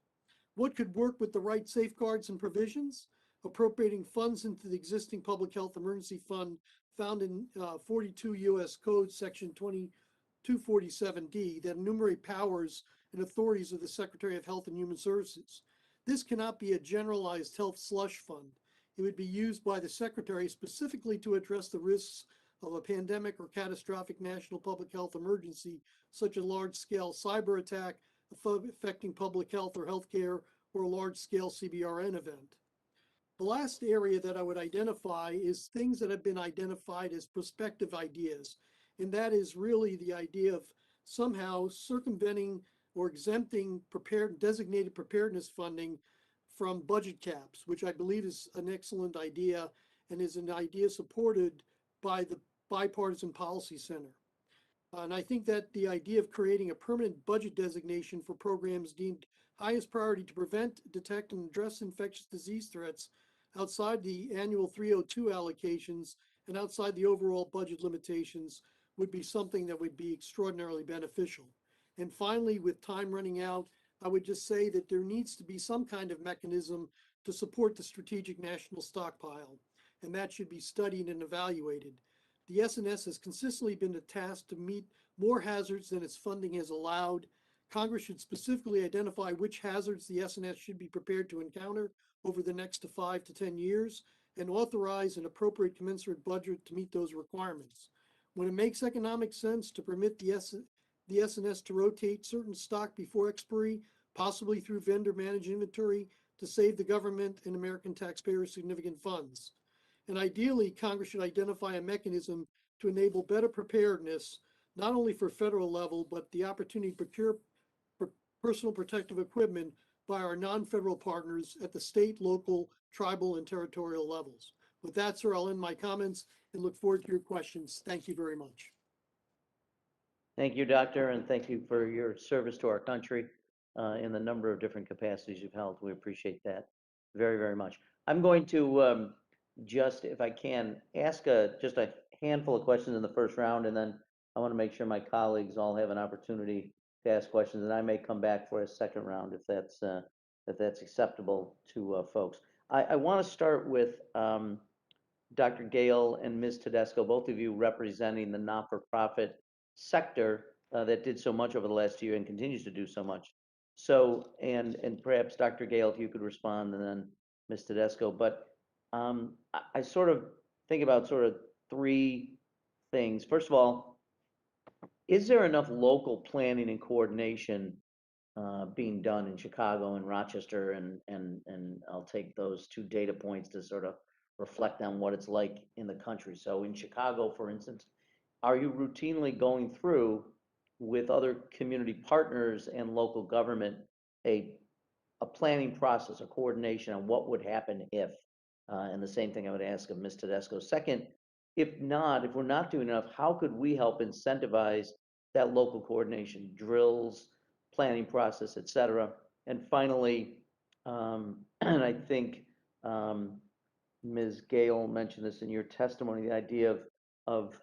What could work with the right safeguards and provisions? Appropriating funds into the existing Public Health Emergency Fund found in 42 U.S. Code Section 2247D that enumerate powers and authorities of the Secretary of Health and Human Services. This cannot be a generalized health slush fund. It would be used by the Secretary specifically to address the risks of a pandemic or catastrophic national public health emergency, such as a large-scale cyber attack affecting public health or healthcare, or a large-scale CBRN event. The last area that I would identify is things that have been identified as prospective ideas, and that is really the idea of somehow circumventing or exempting designated preparedness funding from budget caps, which I believe is an excellent idea and is an idea supported by the Bipartisan Policy Center. And I think that the idea of creating a permanent budget designation for programs deemed highest priority to prevent, detect, and address infectious disease threats outside the annual 302 allocations and outside the overall budget limitations would be something that would be extraordinarily beneficial. And finally, with time running out, I would just say that there needs to be some kind of mechanism to support the strategic national stockpile, and that should be studied and evaluated. The SNS has consistently been tasked to meet more hazards than its funding has allowed. Congress should specifically identify which hazards the SNS should be prepared to encounter over the next 5 to 10 years and authorize an appropriate commensurate budget to meet those requirements. When it makes economic sense to permit the SNS to rotate certain stock before expiry, possibly through vendor managed inventory, to save the government and American taxpayers significant funds. And ideally, Congress should identify a mechanism to enable better preparedness, not only for federal level, but the opportunity to procure personal protective equipment by our non-federal partners at the state, local, tribal, and territorial levels. With that, sir, I'll end my comments and look forward to your questions. Thank you very much. Thank you, Doctor, and thank you for your service to our country in the number of different capacities you've held. We appreciate that very, very much. I'm going to just, if I can, ask just a handful of questions in the first round, and then I want to make sure my colleagues all have an opportunity to ask questions, and I may come back for a second round if that's acceptable to folks. I want to start with Dr. Gale and Ms. Tedesco, both of you representing the not-for-profit sector that did so much over the last year and continues to do so much. So, and perhaps Dr. Gale, if you could respond, and then Ms. Tedesco. But I sort of think about sort of three things. First of all, is there enough local planning and coordination being done in Chicago and Rochester? And I'll take those two data points to sort of reflect on what it's like in the country. So in Chicago, for instance, are you routinely going through with other community partners and local government a planning process, a coordination on what would happen if? And the same thing I would ask of Ms. Tedesco. Second, if we're not doing enough, how could we help incentivize that local coordination, drills, planning process, et cetera? And finally, and I think Ms. Gale mentioned this in your testimony, the idea of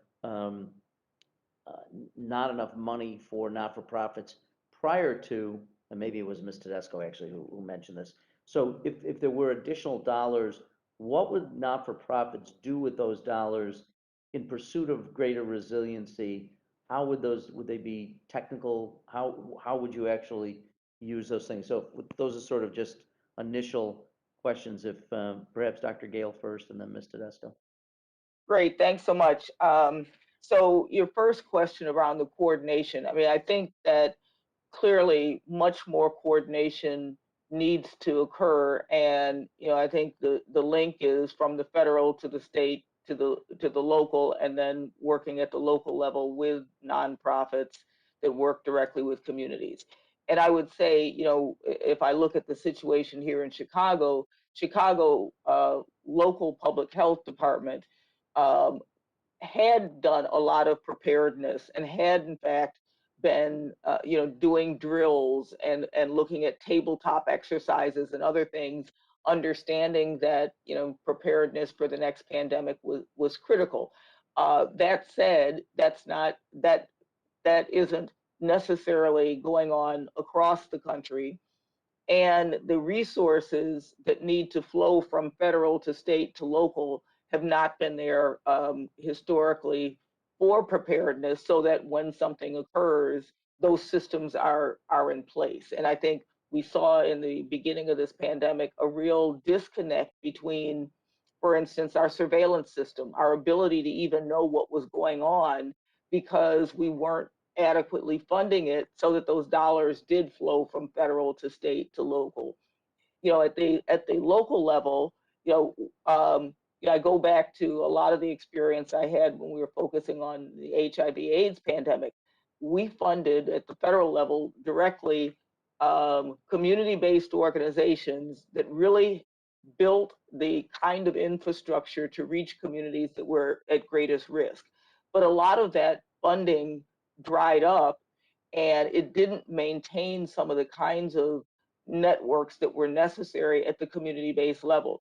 not enough money for not-for-profits prior to, and maybe it was Ms. Tedesco actually who mentioned this. So if there were additional dollars, what would not-for-profits do with those dollars in pursuit of greater resiliency? How would they be technical? How would you actually use those things? So those are sort of just initial questions. If perhaps Dr. Gale first and then Ms. Tedesco. Great, thanks so much. So your first question around the coordination, I mean, I think that clearly much more coordination needs to occur. And, you know, I think the link is from the federal to the state to the local, and then working at the local level with nonprofits that work directly with communities. And I would say, you know, if I look at the situation here in Chicago, local public health department had done a lot of preparedness and had in fact been you know, doing drills and looking at tabletop exercises and other things, understanding that, you know, preparedness for the next pandemic was critical. That said, that that isn't necessarily going on across the country, and the resources that need to flow from federal to state to local have not been there historically for preparedness, so that when something occurs, those systems are in place. And I think we saw in the beginning of this pandemic a real disconnect between, for instance, our surveillance system, our ability to even know what was going on, because we weren't adequately funding it so that those dollars did flow from federal to state to local. At the local level, you know, I go back to a lot of the experience I had when we were focusing on the HIV/AIDS pandemic. We funded at the federal level directly community-based organizations that really built the kind of infrastructure to reach communities that were at greatest risk. But a lot of that funding dried up, and it didn't maintain some of the kinds of networks that were necessary at the community-based level.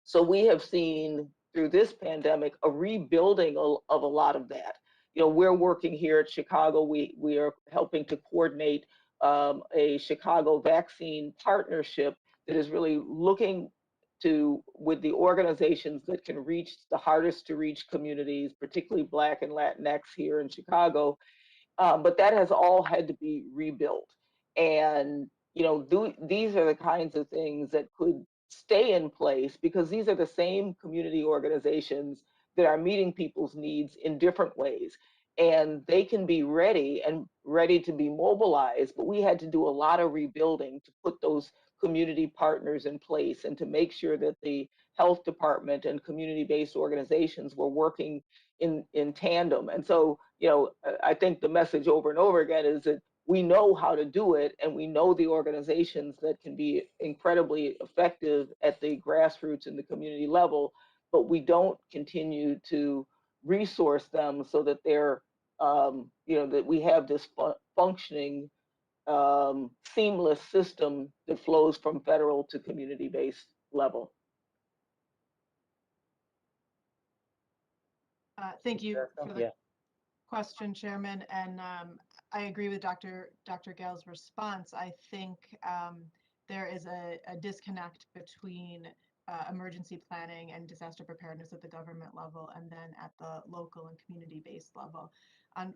So we have seen through this pandemic a rebuilding of a lot of that. We're working here at Chicago. We are helping to coordinate a Chicago vaccine partnership that is really looking with the organizations that can reach the hardest to reach communities, particularly Black and Latinx here in Chicago. But that has all had to be rebuilt. And, these are the kinds of things that could stay in place, because these are the same community organizations that are meeting people's needs in different ways. And they can be ready to be mobilized, but we had to do a lot of rebuilding to put those community partners in place and to make sure that the health department and community-based organizations were working in tandem. And so, I think the message over and over again is that we know how to do it, and we know the organizations that can be incredibly effective at the grassroots and the community level, but we don't continue to resource them so that they're, that we have this functioning, seamless system that flows from federal to community-based level. Thank you for the Yeah. question, Chairman, and I agree with Dr. Gale's response. I think there is a disconnect between emergency planning and disaster preparedness at the government level, and then at the local and community-based level. On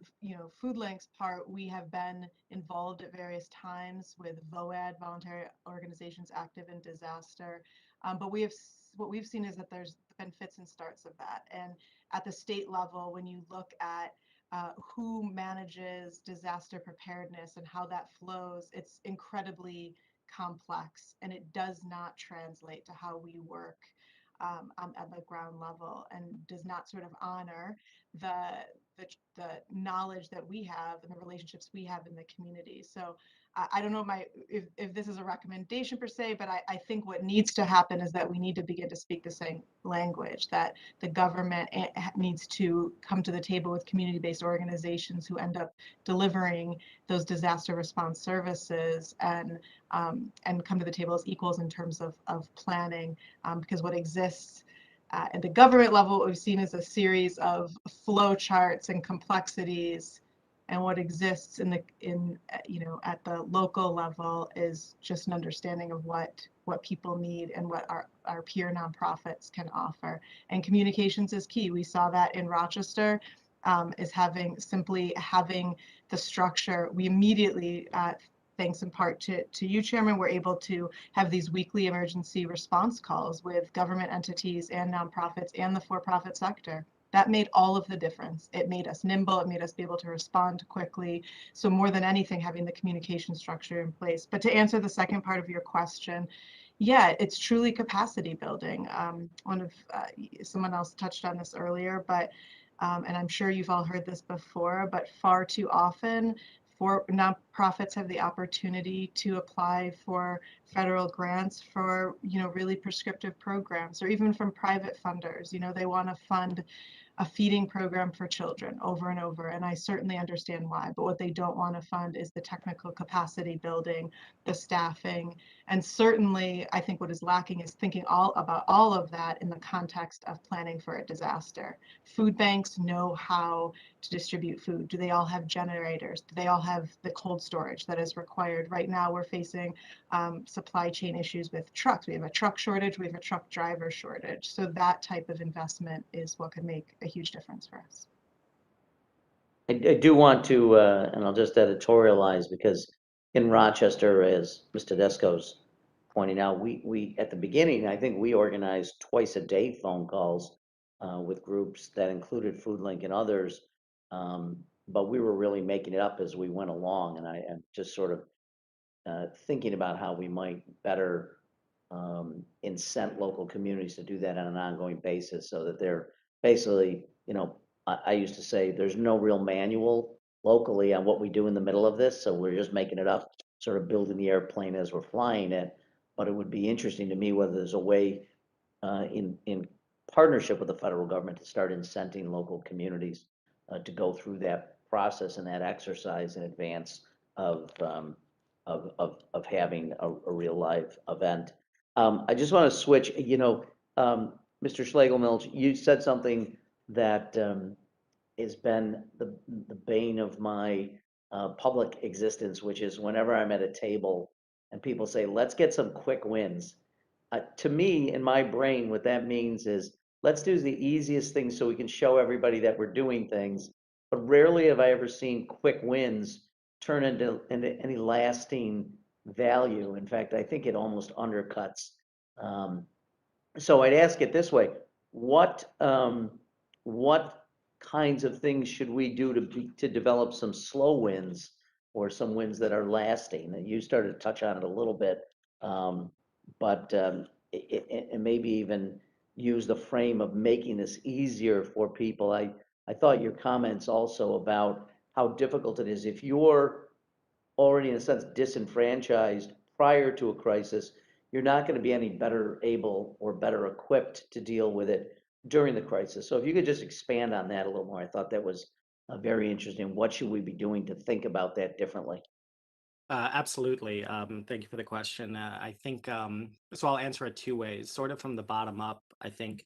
Food Link's part, we have been involved at various times with VOAD, Voluntary Organizations Active in Disaster, but what we've seen is that there's been fits and starts of that. And at the state level, when you look at who manages disaster preparedness and how that flows, it's incredibly complex, and it does not translate to how we work at the ground level, and does not sort of honor the knowledge that we have and the relationships we have in the community. So I don't know if this is a recommendation per se, but I think what needs to happen is that we need to begin to speak the same language, that the government needs to come to the table with community-based organizations who end up delivering those disaster response services, and come to the table as equals in terms of planning, because what exists at the government level, what we've seen is a series of flow charts and complexities, and what exists at the local level is just an understanding of what people need and what our peer nonprofits can offer. And communications is key. We saw that in Rochester, is simply having the structure. We immediately, thanks in part to you, Chairman, we're able to have these weekly emergency response calls with government entities and nonprofits and the for-profit sector. That made all of the difference. It made us nimble. It made us be able to respond quickly. So more than anything, having the communication structure in place. But to answer the second part of your question, yeah, it's truly capacity building. Someone else touched on this earlier, but and I'm sure you've all heard this before, but far too often, nonprofits have the opportunity to apply for federal grants for, really prescriptive programs, or even from private funders. They want to fund a feeding program for children over and over, and I certainly understand why. But what they don't want to fund is the technical capacity building, the staffing, and certainly I think what is lacking is thinking about all of that in the context of planning for a disaster. Food banks know how to distribute food. Do they all have generators? Do they all have the cold storage that is required? Right now we're facing supply chain issues with trucks. We have a truck shortage, we have a truck driver shortage. So that type of investment is what could make a huge difference for us. I do want to, and I'll just editorialize, because in Rochester, as Mr. Tedesco's pointing out, we at the beginning, I think we organized twice a day phone calls with groups that included FoodLink and others, but we were really making it up as we went along, and I am just sort of thinking about how we might better incent local communities to do that on an ongoing basis, so that they're basically, I used to say there's no real manual locally on what we do in the middle of this, so we're just making it up, sort of building the airplane as we're flying it. But it would be interesting to me whether there's a way in partnership with the federal government to start incenting local communities to go through that process and that exercise in advance of having a real live event. I just want to switch. Mr. Schlegelmilch, you said something that has been the bane of my public existence, which is whenever I'm at a table and people say, "Let's get some quick wins." To me, in my brain, what that means is let's do the easiest things so we can show everybody that we're doing things. But rarely have I ever seen quick wins turn into any lasting value. In fact, I think it almost undercuts. So I'd ask it this way: what kinds of things should we do to develop some slow wins or some wins that are lasting? And you started to touch on it a little bit, but and maybe even use the frame of making this easier for people. I thought your comments also about how difficult it is if you're already in a sense disenfranchised prior to a crisis, you're not going to be any better able or better equipped to deal with it during the crisis. So if you could just expand on that a little more, I thought that was very interesting. What should we be doing to think about that differently? Absolutely. Thank you for the question. I think, so I'll answer it two ways, sort of from the bottom up. I think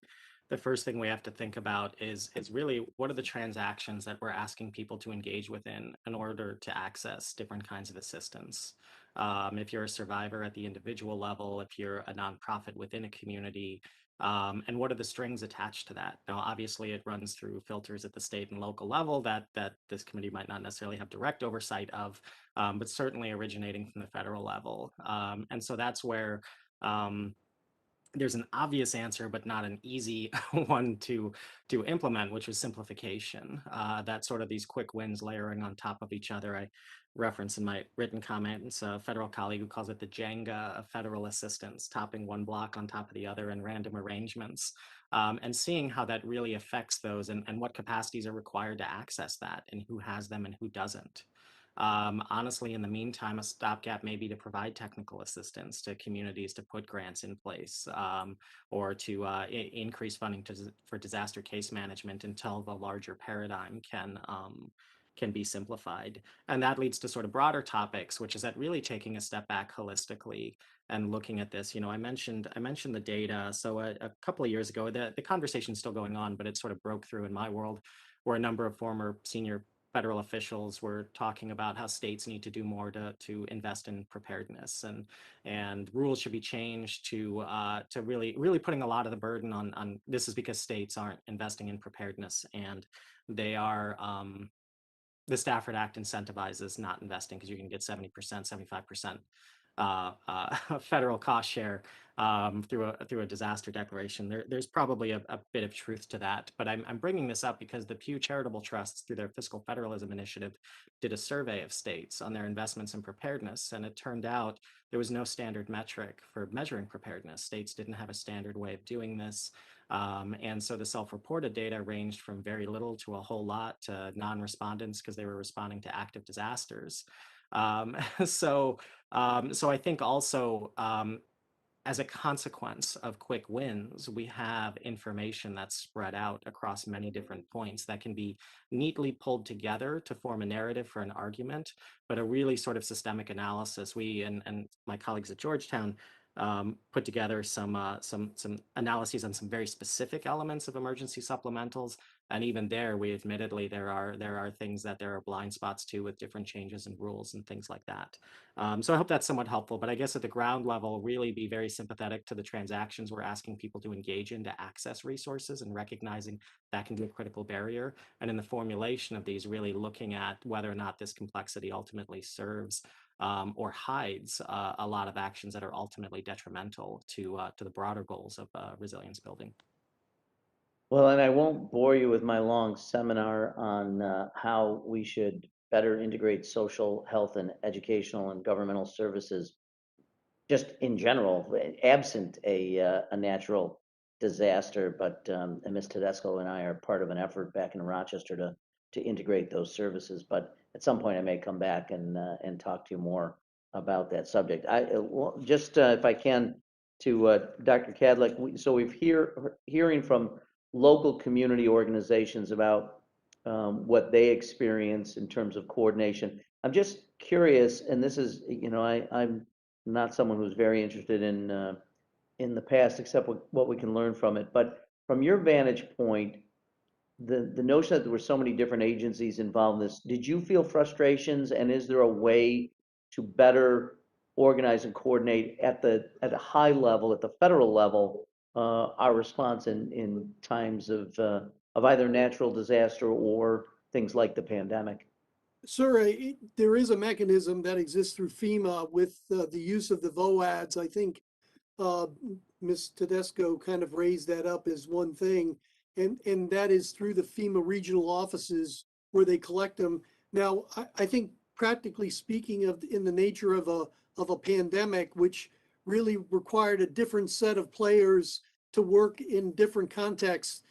the first thing we have to think about is really what are the transactions that we're asking people to engage within in order to access different kinds of assistance. If you're a survivor at the individual level, if you're a nonprofit within a community, and what are the strings attached to that? Now, obviously, it runs through filters at the state and local level that this committee might not necessarily have direct oversight of, but certainly originating from the federal level. And so that's where there's an obvious answer, but not an easy one to implement, which is simplification. That sort of these quick wins layering on top of each other. I reference in my written comments a federal colleague who calls it the Jenga of federal assistance, topping one block on top of the other in random arrangements, and seeing how that really affects those and what capacities are required to access that and who has them and who doesn't. Honestly, in the meantime, a stopgap may be to provide technical assistance to communities to put grants in place, or to increase funding for disaster case management until the larger paradigm can be simplified. And that leads to sort of broader topics, which is that really taking a step back holistically and looking at this. I mentioned the data. So a couple of years ago, the conversation's still going on, but it sort of broke through in my world, where a number of former senior federal officials were talking about how states need to do more to invest in preparedness, and rules should be changed to really putting a lot of the burden on this is because states aren't investing in preparedness, and they are the Stafford Act incentivizes not investing because you can get 70%, 75% federal cost share through a disaster declaration. There's probably a bit of truth to that, but I'm bringing this up because the Pew Charitable Trusts, through their Fiscal Federalism Initiative, did a survey of states on their investments in preparedness, and it turned out there was no standard metric for measuring preparedness. States didn't have a standard way of doing this. And so the self-reported data ranged from very little to a whole lot to non-respondents because they were responding to active disasters. So so I think also as a consequence of quick wins, we have information that's spread out across many different points that can be neatly pulled together to form a narrative for an argument, but a really sort of systemic analysis. We and my colleagues at Georgetown put together some analyses on some very specific elements of emergency supplementals, and even there, we admittedly there are things that there are blind spots to with different changes in rules and things like that. So I hope that's somewhat helpful, but I guess at the ground level, really be very sympathetic to the transactions we're asking people to engage in to access resources and recognizing that can be a critical barrier. And in the formulation of these, really looking at whether or not this complexity ultimately serves or hides a lot of actions that are ultimately detrimental to the broader goals of resilience building. Well, and I won't bore you with my long seminar on how we should better integrate social, health, and educational and governmental services, just in general, absent a natural disaster. But and Ms. Tedesco and I are part of an effort back in Rochester to integrate those services. But at some point, I may come back and talk to you more about that subject. Just if I can, to Dr. Cadlick. So we've hearing from local community organizations about what they experience in terms of coordination. I'm just curious, and this is, I'm not someone who's very interested in the past, except what we can learn from it. But from your vantage point, the notion that there were so many different agencies involved in this, did you feel frustrations, and is there a way to better organize and coordinate at a high level, at the federal level, our response in times of either natural disaster or things like the pandemic? Sir, there is a mechanism that exists through FEMA with the use of the VOADs. I think Ms. Tedesco kind of raised that up as one thing, and that is through the FEMA regional offices where they collect them. Now, I think practically speaking in the nature of a pandemic, which really required a different set of players to work in different contexts,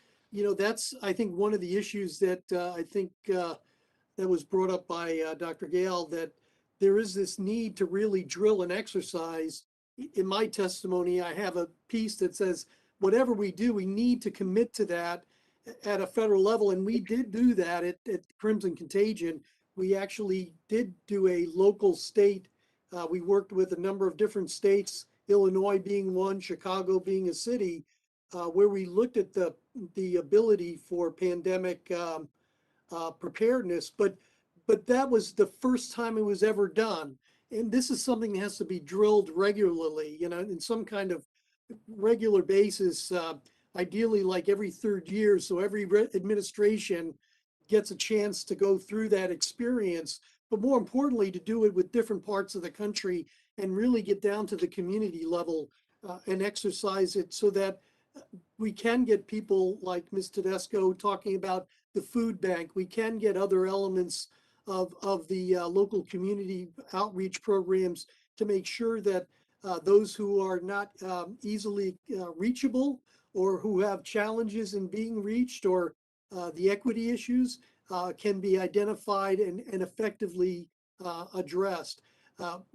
that's, I think, one of the issues that I think that was brought up by Dr. Gale, that there is this need to really drill and exercise. In my testimony, I have a piece that says, whatever we do, we need to commit to that at a federal level. And we did do that at Crimson Contagion. We actually did do a local state. We worked with a number of different states, Illinois being one, Chicago being a city, where we looked at the ability for pandemic preparedness, but that was the first time it was ever done. And this is something that has to be drilled regularly, in some kind of regular basis, ideally like every 3rd year. So every administration gets a chance to go through that experience, but more importantly, to do it with different parts of the country and really get down to the community level and exercise it so that we can get people like Ms. Tedesco talking about the food bank. We can get other elements of the local community outreach programs to make sure that those who are not easily reachable or who have challenges in being reached or the equity issues can be identified and effectively addressed.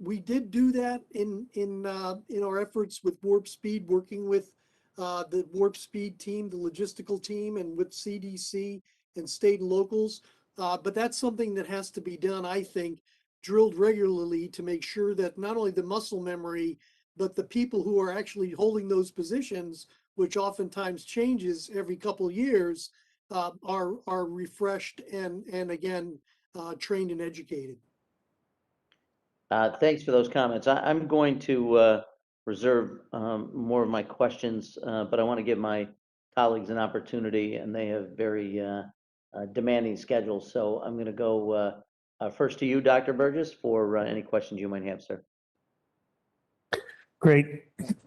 We did do that in our efforts with Warp Speed, working with the Warp Speed team, the logistical team, and with CDC and state and locals. But that's something that has to be done, I think, drilled regularly to make sure that not only the muscle memory, but the people who are actually holding those positions, which oftentimes changes every couple of years, are refreshed and again trained and educated. Thanks for those comments. I'm going to reserve more of my questions, but I want to give my colleagues an opportunity, and they have very demanding schedules. So I'm going to go first to you, Dr. Burgess, for any questions you might have, sir. Great.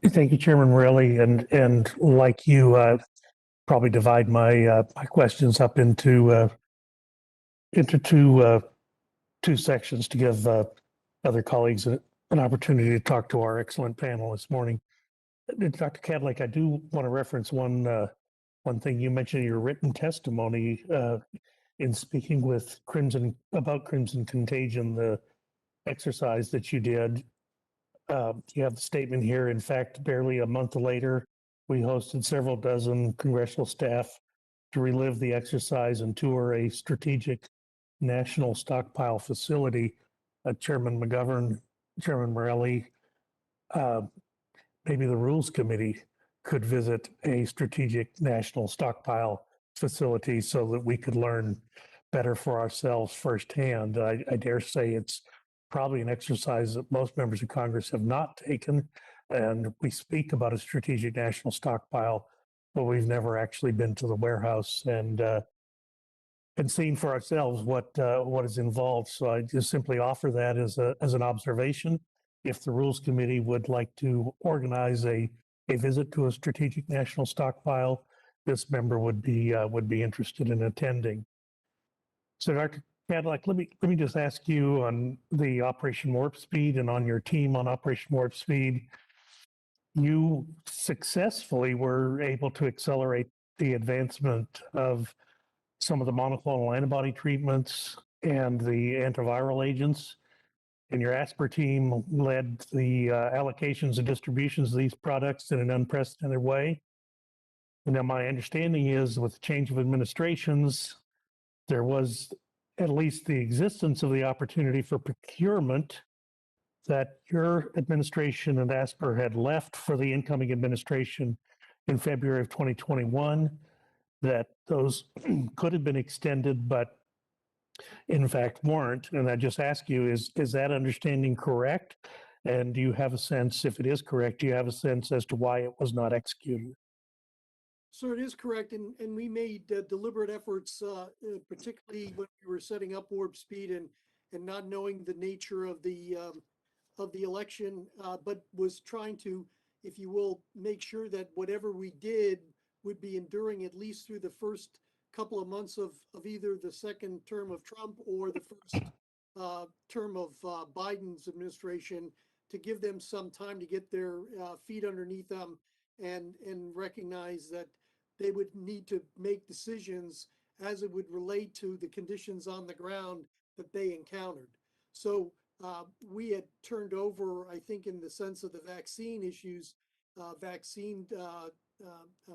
Thank you, Chairman Morelli. And like you, probably divide my my questions up into two sections to give other colleagues an opportunity to talk to our excellent panel this morning. Dr. Cadlick, I do want to reference one thing you mentioned in your written testimony in speaking with Crimson Contagion. exercise that you did. You have the statement here. In fact, barely a month later, we hosted several dozen congressional staff to relive the exercise and tour a strategic national stockpile facility. Chairman McGovern, Chairman Morelli, maybe the Rules Committee could visit a strategic national stockpile facility so that we could learn better for ourselves firsthand. I dare say it's probably an exercise that most members of Congress have not taken. And we speak about a strategic national stockpile, but we've never actually been to the warehouse and seen for ourselves what is involved. So I just simply offer that as an observation. If the Rules Committee would like to organize a visit to a strategic national stockpile, this member would be interested in attending. So, Dr. Cadillac, let me just ask you on the Operation Warp Speed and on your team on Operation Warp Speed. You successfully were able to accelerate the advancement of some of the monoclonal antibody treatments and the antiviral agents. And your ASPR team led the allocations and distributions of these products in an unprecedented way. And now my understanding is with the change of administrations, there was at least the existence of the opportunity for procurement that your administration and ASPR had left for the incoming administration in February of 2021, that those could have been extended, but in fact weren't. And I just ask you, is that understanding correct? And do you have a sense, if it is correct, do you have a sense as to why it was not executed? So it is correct, and we made deliberate efforts, particularly when we were setting up Warp Speed and not knowing the nature of the election, but was trying to, if you will, make sure that whatever we did would be enduring at least through the first couple of months of either the second term of Trump or the first term of Biden's administration, to give them some time to get their feet underneath them and recognize that they would need to make decisions as it would relate to the conditions on the ground that they encountered. So we had turned over, I think, in the sense of the vaccine issues, vaccine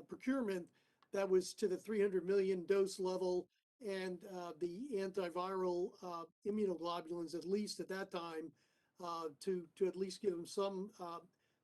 procurement, that was to the 300 million dose level, and the antiviral immunoglobulins, at least at that time, to at least give them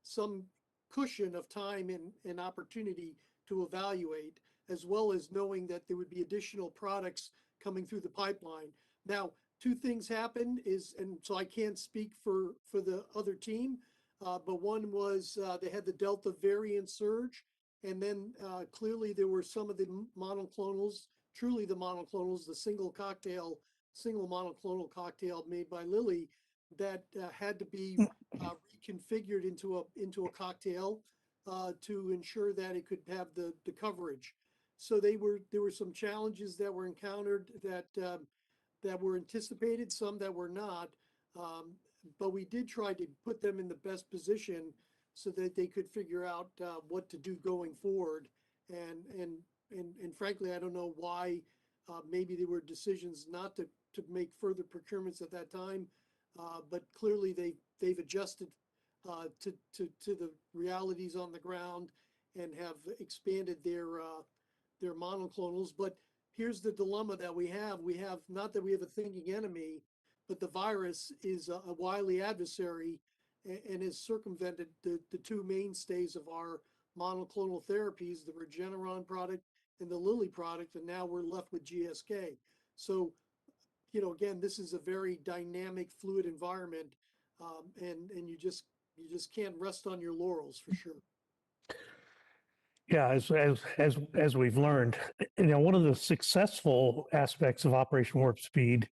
some cushion of time and opportunity to evaluate, as well as knowing that there would be additional products coming through the pipeline. Now, two things happened and so I can't speak for the other team, but one was they had the Delta variant surge, and then clearly there were some of the monoclonals, truly the monoclonals, the single monoclonal cocktail made by Lilly, that had to be reconfigured into a cocktail to ensure that it could have the coverage. So there were some challenges that were encountered that were anticipated, some that were not, but we did try to put them in the best position so that they could figure out what to do going forward. And frankly, I don't know why. Maybe there were decisions not to make further procurements at that time, but clearly they've adjusted to the realities on the ground and have expanded their monoclonals. But here's the dilemma that we have. We have, not that we have a thinking enemy, but the virus is a wily adversary and has circumvented the two mainstays of our monoclonal therapies, the Regeneron product and the Lilly product, and now we're left with GSK. So, again, this is a very dynamic, fluid environment, and you just can't rest on your laurels, for sure. Yeah, as we've learned, one of the successful aspects of Operation Warp Speed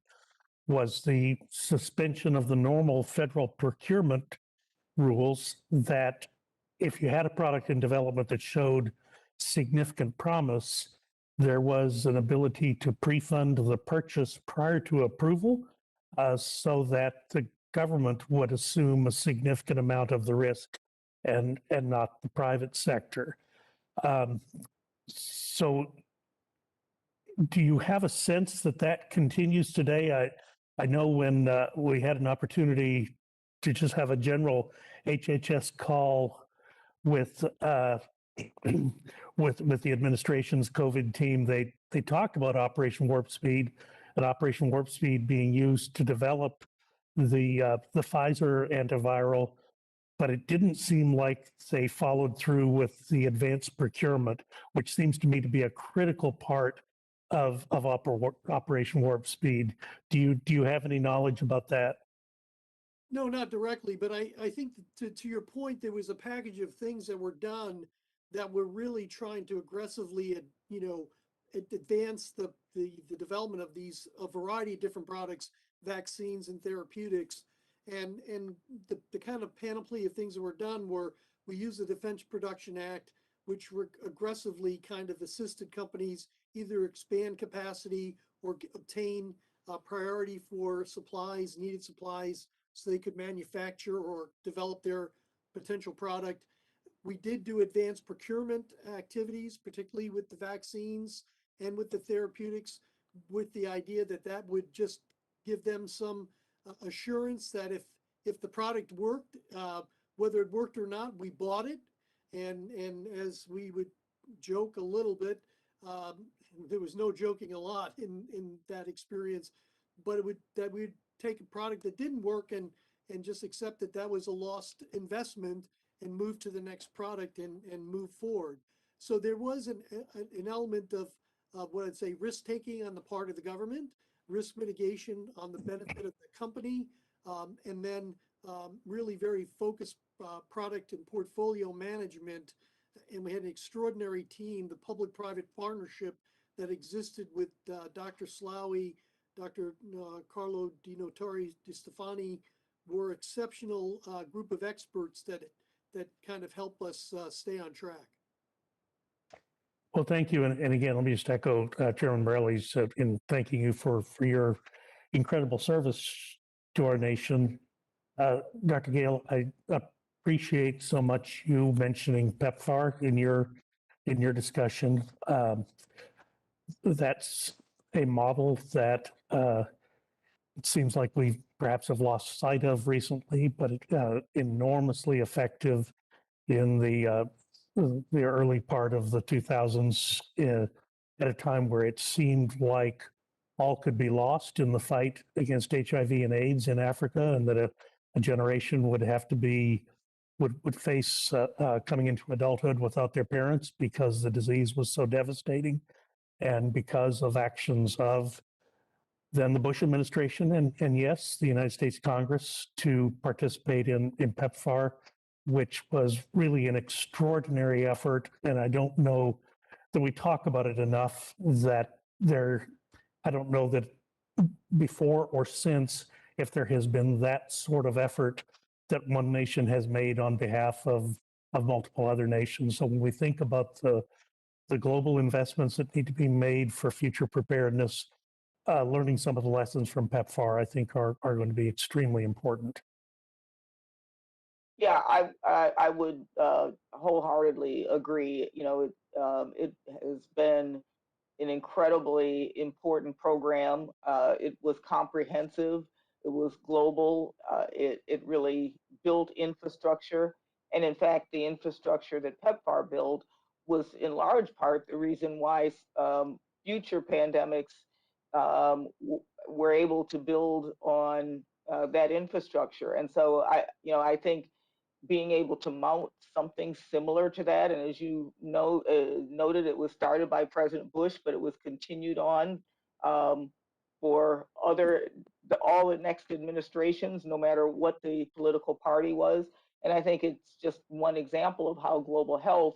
was the suspension of the normal federal procurement rules, that if you had a product in development that showed significant promise, there was an ability to pre-fund the purchase prior to approval, so that the government would assume a significant amount of the risk and not the private sector. So do you have a sense that continues today? I know when we had an opportunity to just have a general HHS call with with the administration's COVID team, they talked about Operation Warp Speed, and Operation Warp Speed being used to develop the Pfizer antiviral, but it didn't seem like they followed through with the advanced procurement, which seems to me to be a critical part of Operation Warp Speed. Do you have any knowledge about that? No, not directly, but I think to your point, there was a package of things that were done that were really trying to aggressively, advance the development of a variety of different products, vaccines and therapeutics. And the kind of panoply of things that were done were, we used the Defense Production Act, which were aggressively kind of assisted companies either expand capacity or obtain priority for supplies, needed supplies, so they could manufacture or develop their potential product. We did do advanced procurement activities, particularly with the vaccines and with the therapeutics, with the idea that that would just give them some assurance that if the product worked, whether it worked or not, we bought it. And as we would joke a little bit, there was no joking a lot in that experience, but we'd take a product that didn't work and just accept that that was a lost investment and move to the next product and move forward. So there was an element of what I'd say risk taking on the part of the government, risk mitigation on the benefit of the company, and then really very focused product and portfolio management. And we had an extraordinary team, the public-private partnership that existed with Dr. Slawi, Dr. Carlo Di Notari Di Stefani, were exceptional group of experts that kind of help us stay on track. Well, thank you. And again, let me just echo Chairman Morelli's in thanking you for your incredible service to our nation. Dr. Gale, I appreciate so much you mentioning PEPFAR in your discussion. That's a model that it seems like we perhaps have lost sight of recently, but enormously effective in the early part of the 2000s, at a time where it seemed like all could be lost in the fight against HIV and AIDS in Africa, and that a generation would have to would face coming into adulthood without their parents because the disease was so devastating, and because of actions of then the Bush administration and yes, the United States Congress to participate in PEPFAR, which was really an extraordinary effort. And I don't know that we talk about it enough, that I don't know that before or since, if there has been that sort of effort that one nation has made on behalf of multiple other nations. So when we think about the global investments that need to be made for future preparedness, learning some of the lessons from PEPFAR, I think, are going to be extremely important. Yeah, I would wholeheartedly agree. It has been an incredibly important program. It was comprehensive. It was global. It really built infrastructure. And in fact, the infrastructure that PEPFAR built was in large part the reason why future pandemics were able to build on that infrastructure. And so I think being able to mount something similar to that, and as you know, noted, it was started by President Bush, but it was continued on for all the next administrations, no matter what the political party was. And I think it's just one example of how global health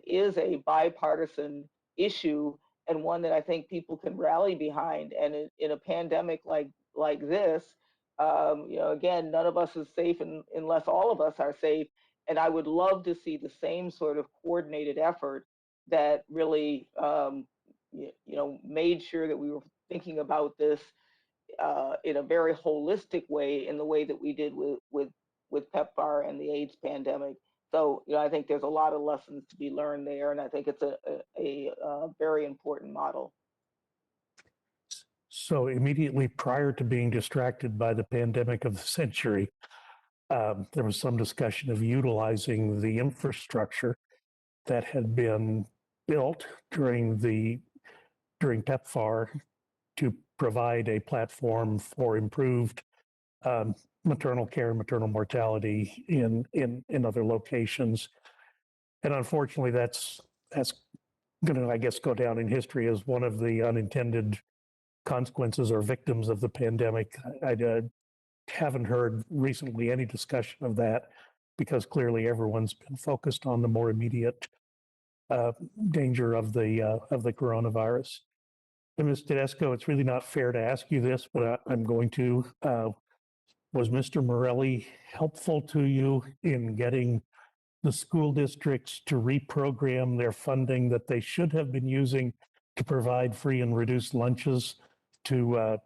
is a bipartisan issue, and one that I think people can rally behind. And in a pandemic like this, again, none of us is safe unless all of us are safe. And I would love to see the same sort of coordinated effort that really, made sure that we were thinking about this in a very holistic way, in the way that we did with PEPFAR and the AIDS pandemic. So, I think there's a lot of lessons to be learned there, and I think it's a very important model. So immediately prior to being distracted by the pandemic of the century, there was some discussion of utilizing the infrastructure that had been built during PEPFAR to provide a platform for improved maternal care, maternal mortality in other locations. And unfortunately, that's going to, I guess, go down in history as one of the unintended consequences or victims of the pandemic. I haven't heard recently any discussion of that because clearly everyone's been focused on the more immediate danger of the coronavirus. And Ms. Tedesco, it's really not fair to ask you this, but I'm going to. Was Mr. Morelli helpful to you in getting the school districts to reprogram their funding that they should have been using to provide free and reduced lunches to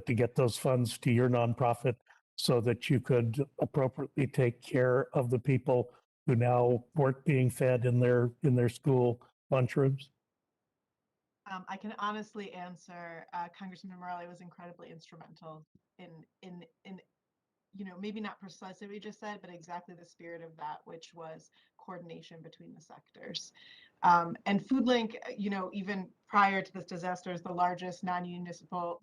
get those funds to your nonprofit so that you could appropriately take care of the people who now weren't being fed in their school lunchrooms? I can honestly answer, Congressman Morelli was incredibly instrumental in maybe not precisely what you just said, but exactly the spirit of that, which was coordination between the sectors. And FoodLink, even prior to this disaster, is the largest non-municipal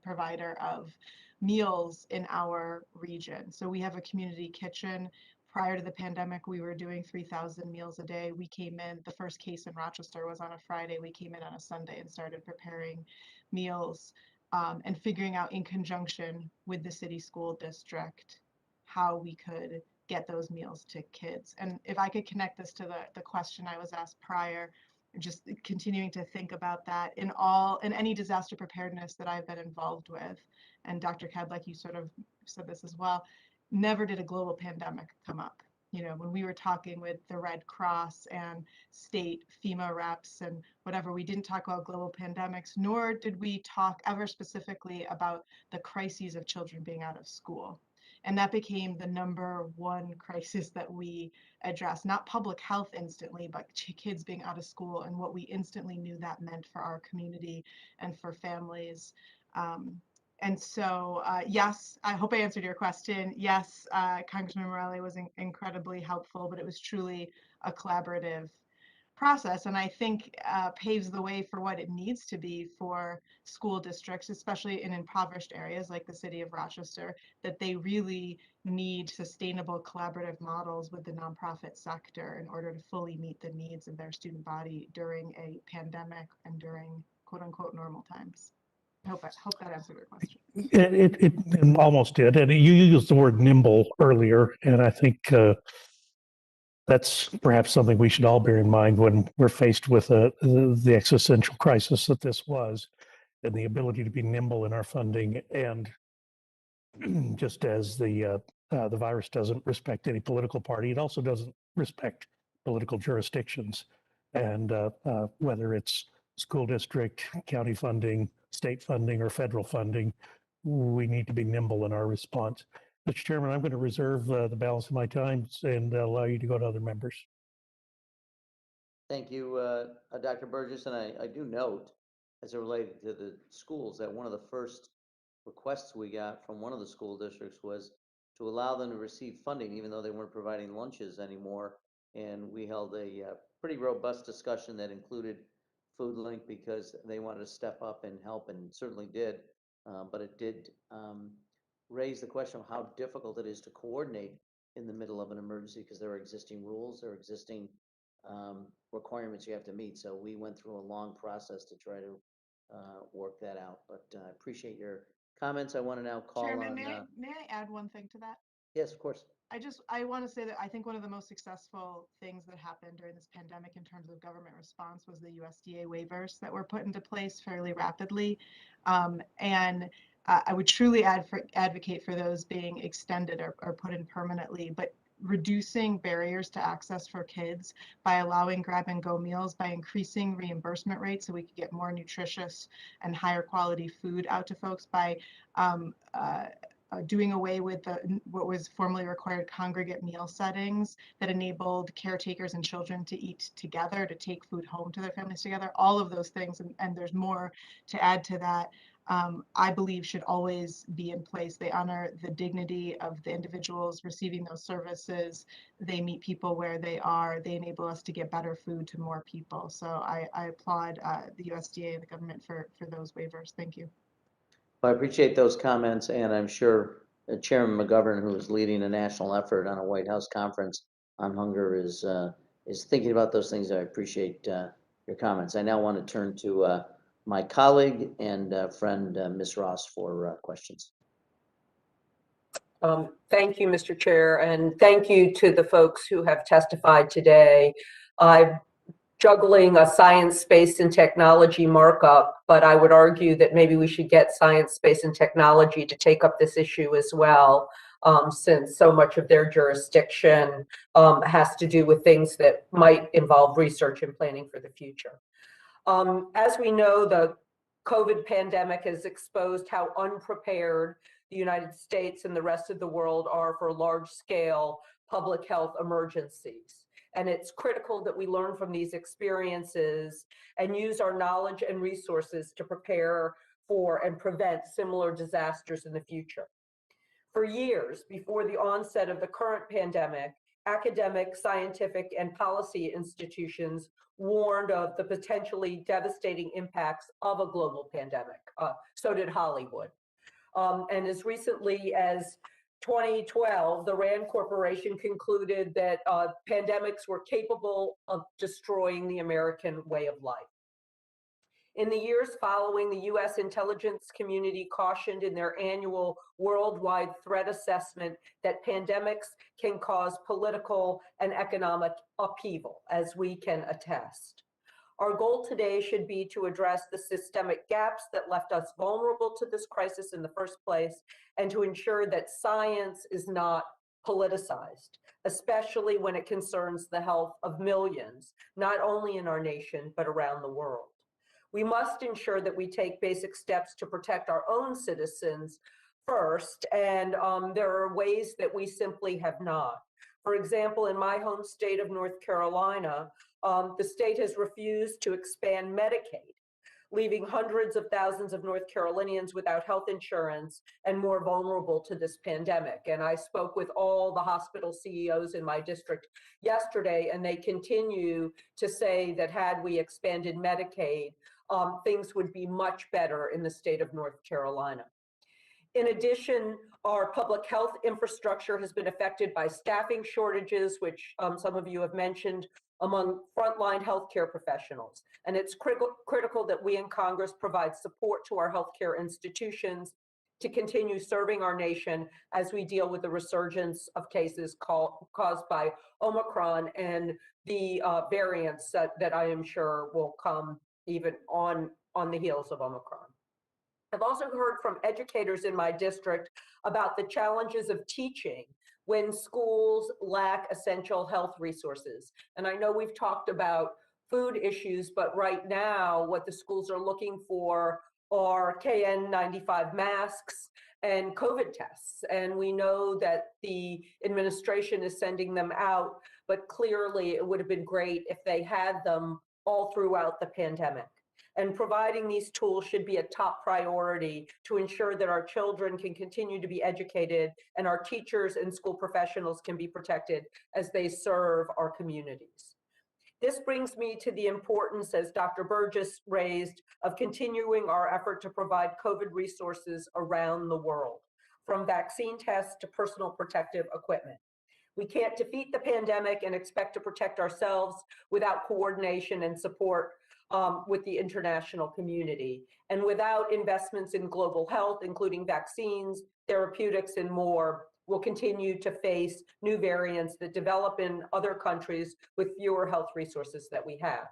provider of meals in our region. So we have a community kitchen. Prior to the pandemic, we were doing 3,000 meals a day. We came in, the first case in Rochester was on a Friday. We came in on a Sunday and started preparing meals and figuring out in conjunction with the city school district how we could get those meals to kids. And if I could connect this to the question I was asked prior, just continuing to think about that in any disaster preparedness that I've been involved with, and Dr. Kadlec, you sort of said this as well, never did a global pandemic come up. When we were talking with the Red Cross and state FEMA reps and whatever, we didn't talk about global pandemics, nor did we talk ever specifically about the crises of children being out of school. And that became the number one crisis that we addressed, not public health instantly, but kids being out of school and what we instantly knew that meant for our community and for families. And so, yes, I hope I answered your question. Yes, Congressman Morelli was incredibly helpful, but it was truly a collaborative process, and I think paves the way for what it needs to be for school districts, especially in impoverished areas like the city of Rochester, that they really need sustainable collaborative models with the nonprofit sector in order to fully meet the needs of their student body during a pandemic and during quote unquote normal times. I hope that answered your question. It almost did. And you used the word nimble earlier, and I think that's perhaps something we should all bear in mind when we're faced with the existential crisis that this was, and the ability to be nimble in our funding. And just as the virus doesn't respect any political party, it also doesn't respect political jurisdictions. And whether it's school district, county funding, state funding, or federal funding, we need to be nimble in our response. Mr. Chairman, I'm going to reserve the balance of my time and allow you to go to other members. Thank you, Dr. Burgess. And I do note, as it related to the schools, that one of the first requests we got from one of the school districts was to allow them to receive funding, even though they weren't providing lunches anymore. And we held a pretty robust discussion that included FoodLink because they wanted to step up and help, and certainly did. But it did raise the question of how difficult it is to coordinate in the middle of an emergency because there are existing rules, there are existing requirements you have to meet. So we went through a long process to try to work that out. But I appreciate your comments. I want to now call Chairman, on. may I add one thing to that? Yes, of course. I want to say that I think one of the most successful things that happened during this pandemic in terms of government response was the USDA waivers that were put into place fairly rapidly. And I would truly advocate for those being extended or put in permanently, but reducing barriers to access for kids by allowing grab and go meals, by increasing reimbursement rates so we could get more nutritious and higher quality food out to folks, by doing away with what was formerly required congregate meal settings that enabled caretakers and children to eat together, to take food home to their families together, all of those things, and there's more to add to that, I believe should always be in place. They honor the dignity of the individuals receiving those services. They meet people where they are. They enable us to get better food to more people. So I applaud the USDA and the government for those waivers. Thank you. Well, I appreciate those comments, and I'm sure Chairman McGovern, who is leading a national effort on a White House conference on hunger, is thinking about those things. I appreciate your comments. I now want to turn to my colleague and friend, Ms. Ross, for questions. Thank you, Mr. Chair, and thank you to the folks who have testified today. I'm juggling a science, space, and technology markup, but I would argue that maybe we should get science, space, and technology to take up this issue as well, since so much of their jurisdiction has to do with things that might involve research and planning for the future. As we know, the COVID pandemic has exposed how unprepared the United States and the rest of the world are for large-scale public health emergencies. And it's critical that we learn from these experiences and use our knowledge and resources to prepare for and prevent similar disasters in the future. For years before the onset of the current pandemic, academic, scientific, and policy institutions warned of the potentially devastating impacts of a global pandemic. So did Hollywood. And as recently as 2012, the RAND Corporation concluded that pandemics were capable of destroying the American way of life. In the years following, the U.S. intelligence community cautioned in their annual worldwide threat assessment that pandemics can cause political and economic upheaval, as we can attest. Our goal today should be to address the systemic gaps that left us vulnerable to this crisis in the first place, and to ensure that science is not politicized, especially when it concerns the health of millions, not only in our nation, but around the world. We must ensure that we take basic steps to protect our own citizens first, and there are ways that we simply have not. For example, in my home state of North Carolina, the state has refused to expand Medicaid, leaving hundreds of thousands of North Carolinians without health insurance and more vulnerable to this pandemic. And I spoke with all the hospital CEOs in my district yesterday, and they continue to say that had we expanded Medicaid, things would be much better in the state of North Carolina. In addition, our public health infrastructure has been affected by staffing shortages, which some of you have mentioned, among frontline healthcare professionals. And it's critical that we in Congress provide support to our healthcare institutions to continue serving our nation as we deal with the resurgence of cases caused by Omicron and the variants that I am sure will come even on the heels of Omicron. I've also heard from educators in my district about the challenges of teaching when schools lack essential health resources. And I know we've talked about food issues, but right now what the schools are looking for are KN95 masks and COVID tests. And we know that the administration is sending them out, but clearly it would have been great if they had them all throughout the pandemic. And providing these tools should be a top priority to ensure that our children can continue to be educated and our teachers and school professionals can be protected as they serve our communities. This brings me to the importance, as Dr. Burgess raised, of continuing our effort to provide COVID resources around the world, from vaccine tests to personal protective equipment. We can't defeat the pandemic and expect to protect ourselves without coordination and support with the international community, and without investments in global health, including vaccines, therapeutics, and more. We'll continue to face new variants that develop in other countries with fewer health resources that we have.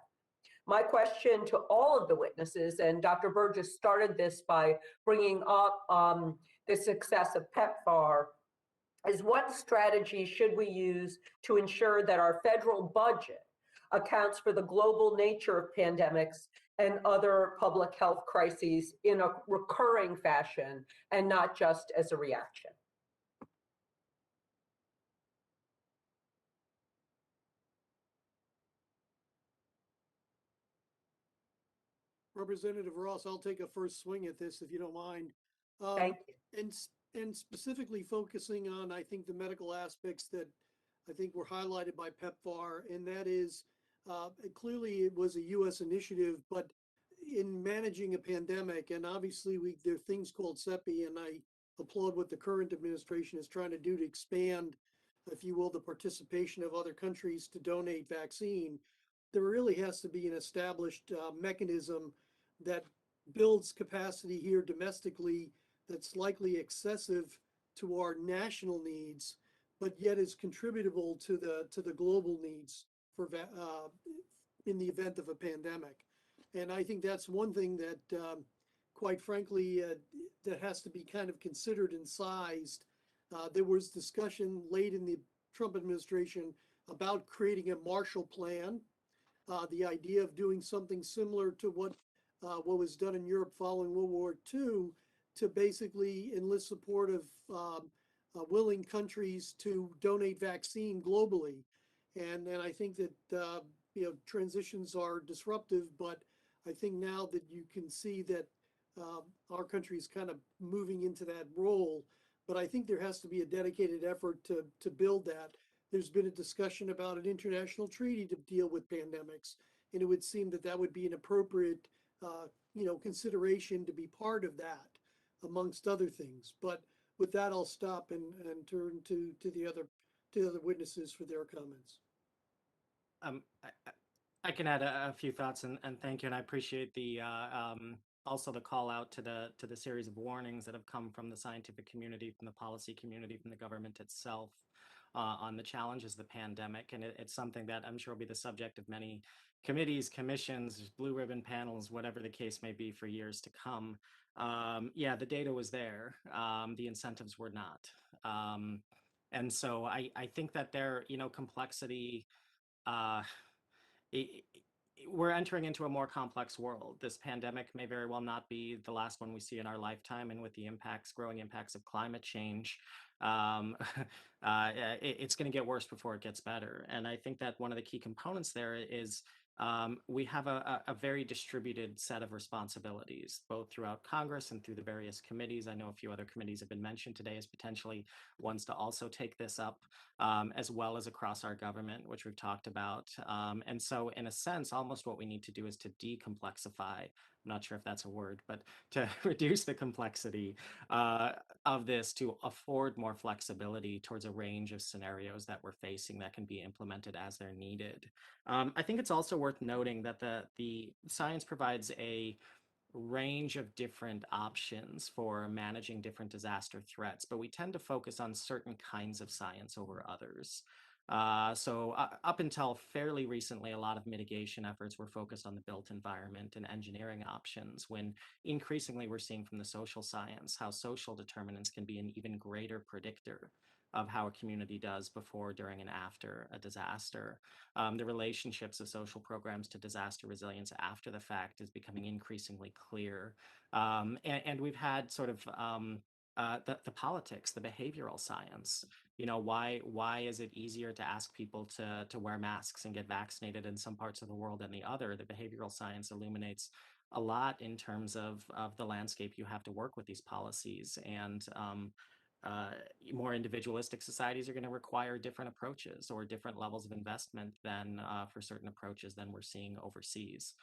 My question to all of the witnesses, and Dr. Burgess started this by bringing up the success of PEPFAR, is what strategy should we use to ensure that our federal budget accounts for the global nature of pandemics and other public health crises in a recurring fashion and not just as a reaction. Representative Ross, I'll take a first swing at this if you don't mind. Thank you. And specifically focusing on, I think, the medical aspects that I think were highlighted by PEPFAR, and that is clearly it was a U.S. initiative, but in managing a pandemic, and obviously there are things called CEPI, and I applaud what the current administration is trying to do to expand, if you will, the participation of other countries to donate vaccine. There really has to be an established mechanism that builds capacity here domestically that's likely excessive to our national needs, but yet is contributable to the global needs for in the event of a pandemic. And I think that's one thing that, quite frankly, that has to be kind of considered and sized. There was discussion late in the Trump administration about creating a Marshall Plan, the idea of doing something similar to what was done in Europe following World War II, to basically enlist support of willing countries to donate vaccine globally. And I think that transitions are disruptive, but I think now that you can see that our country is kind of moving into that role, but I think there has to be a dedicated effort to build that. There's been a discussion about an international treaty to deal with pandemics, and it would seem that that would be an appropriate consideration to be part of that, amongst other things. But with that, I'll stop and turn to the other witnesses for their comments. I can add a few thoughts, and thank you, and I appreciate the also the call out to the series of warnings that have come from the scientific community, from the policy community, from the government itself on the challenges of the pandemic. And it's something that I'm sure will be the subject of many committees, commissions, blue ribbon panels, whatever the case may be for years to come. Yeah, the data was there. The incentives were not. And so I think that there, complexity, we're entering into a more complex world. This pandemic may very well not be the last one we see in our lifetime, and with the growing impacts of climate change, it's going to get worse before it gets better. And I think that one of the key components there is we have a very distributed set of responsibilities, both throughout Congress and through the various committees. I know a few other committees have been mentioned today as potentially ones to also take this up, as well as across our government, which we've talked about. And so in a sense, almost what we need to do is to decomplexify. I'm not sure if that's a word, but to reduce the complexity of this to afford more flexibility towards a range of scenarios that we're facing that can be implemented as they're needed. I think it's also worth noting that the science provides a range of different options for managing different disaster threats, but we tend to focus on certain kinds of science over others. So up until fairly recently, a lot of mitigation efforts were focused on the built environment and engineering options, when increasingly we're seeing from the social science how social determinants can be an even greater predictor of how a community does before, during, and after a disaster. The relationships of social programs to disaster resilience after the fact is becoming increasingly clear. And we've had sort of the politics, the behavioral science. Why is it easier to ask people to wear masks and get vaccinated in some parts of the world than the other? The behavioral science illuminates a lot in terms of the landscape you have to work with these policies. And more individualistic societies are going to require different approaches or different levels of investment than for certain approaches than we're seeing overseas.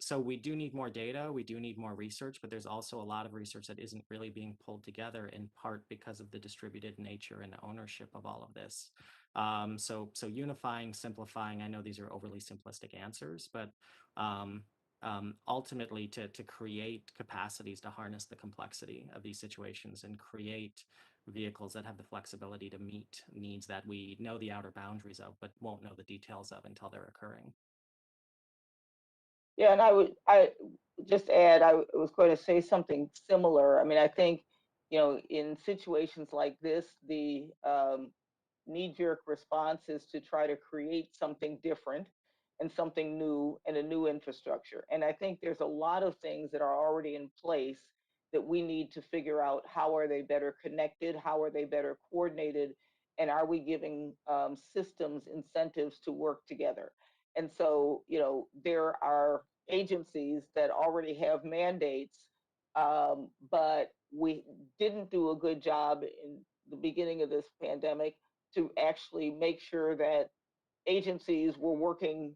So we do need more data, we do need more research, but there's also a lot of research that isn't really being pulled together, in part because of the distributed nature and ownership of all of this. So unifying, simplifying, I know these are overly simplistic answers, but ultimately to create capacities to harness the complexity of these situations and create vehicles that have the flexibility to meet needs that we know the outer boundaries of, but won't know the details of until they're occurring. Yeah, and I just add, I was going to say something similar. I mean, I think, in situations like this, the knee-jerk response is to try to create something different. and something new and a new infrastructure. And I think there's a lot of things that are already in place that we need to figure out how are they better connected, how are they better coordinated, and are we giving systems incentives to work together? And so, there are agencies that already have mandates, but we didn't do a good job in the beginning of this pandemic to actually make sure that agencies were working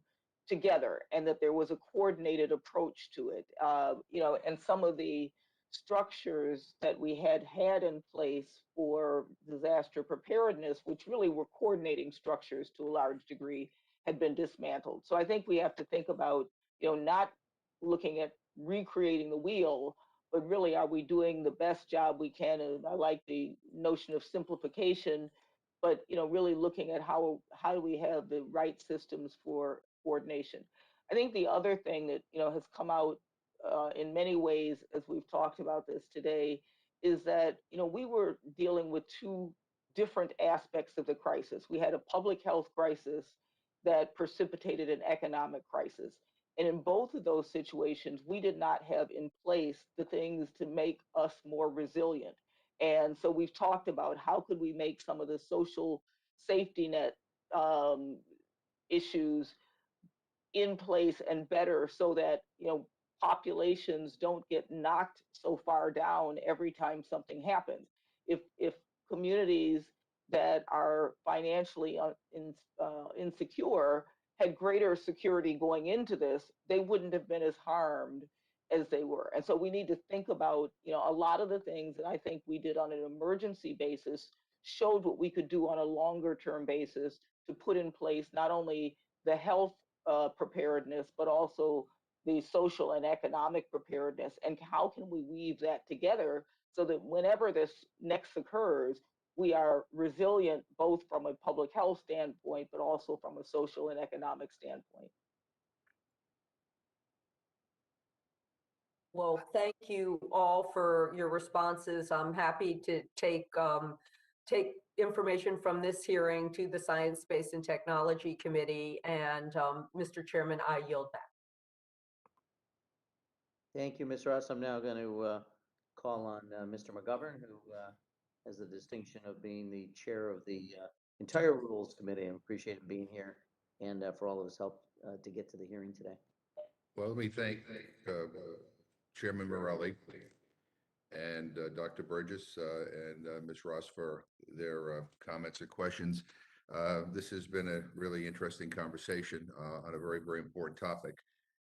together and that there was a coordinated approach to it. And some of the structures that we had in place for disaster preparedness, which really were coordinating structures to a large degree, had been dismantled. So I think we have to think about, not looking at recreating the wheel, but really, are we doing the best job we can? And I like the notion of simplification, but really looking at how do we have the right systems for coordination. I think the other thing that has come out in many ways as we've talked about this today is that we were dealing with two different aspects of the crisis. We had a public health crisis that precipitated an economic crisis. And in both of those situations, we did not have in place the things to make us more resilient. And so we've talked about how could we make some of the social safety net issues in place and better so that populations don't get knocked so far down every time something happens. If communities that are financially insecure had greater security going into this, they wouldn't have been as harmed as they were. And so we need to think about a lot of the things that I think we did on an emergency basis showed what we could do on a longer term basis to put in place not only the health preparedness, but also the social and economic preparedness. And how can we weave that together so that whenever this next occurs, we are resilient both from a public health standpoint, but also from a social and economic standpoint. Well, thank you all for your responses. I'm happy to take information from this hearing to the Science, Space, and Technology Committee. And Mr. Chairman, I yield back. Thank you, Ms. Ross. I'm now going to call on Mr. McGovern, who has the distinction of being the chair of the entire Rules Committee. I appreciate him being here and for all of his help to get to the hearing today. Well, let me thank Chairman Morelli and Dr. Burgess and Ms. Ross for their comments and questions. This has been a really interesting conversation on a very, very important topic.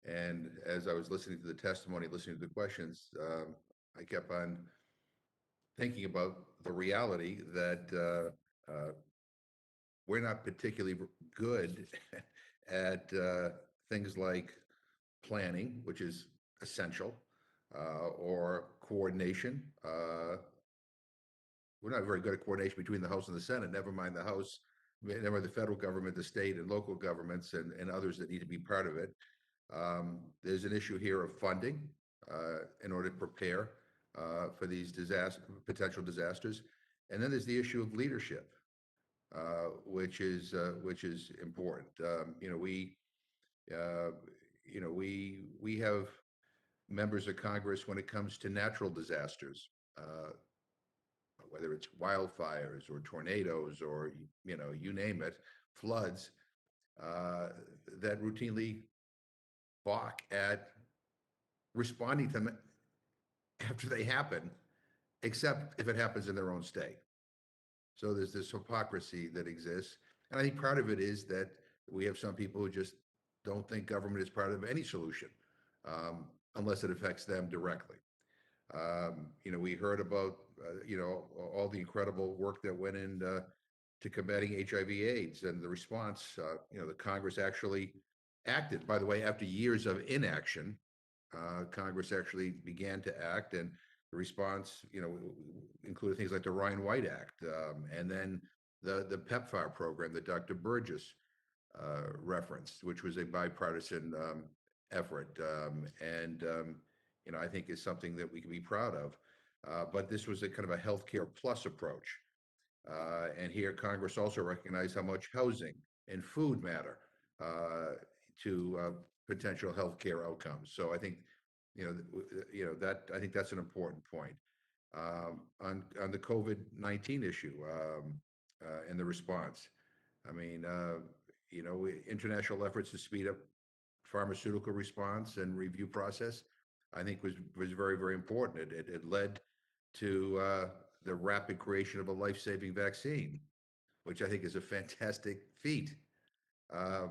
And as I was listening to the testimony, listening to the questions, I kept on thinking about the reality that we're not particularly good at things like planning, which is essential, or coordination. We're not very good at coordination between the House and the Senate, never mind the House, never mind the federal government, the state and local governments, and others that need to be part of it. There's an issue here of funding in order to prepare for these potential disasters. And then there's the issue of leadership, which is important. We have members of Congress when it comes to natural disasters, whether it's wildfires or tornadoes or you name it, floods, that routinely balk at responding to them after they happen, except if it happens in their own state. So there's this hypocrisy that exists. And I think part of it is that we have some people who just don't think government is part of any solution unless it affects them directly. We heard about, all the incredible work that went into to combating HIV/AIDS and the response. The Congress actually acted. By the way, after years of inaction, Congress actually began to act, and the response, included things like the Ryan White Act, and then the PEPFAR program that Dr. Burgess referenced, which was a bipartisan effort, and I think is something that we can be proud of. But this was a kind of a healthcare plus approach, and here Congress also recognized how much housing and food matter. to potential healthcare outcomes. So I think, that I think that's an important point. On the COVID-19 issue and the response. I mean, international efforts to speed up pharmaceutical response and review process, I think was very, very important. It led to the rapid creation of a life-saving vaccine, which I think is a fantastic feat. Uh,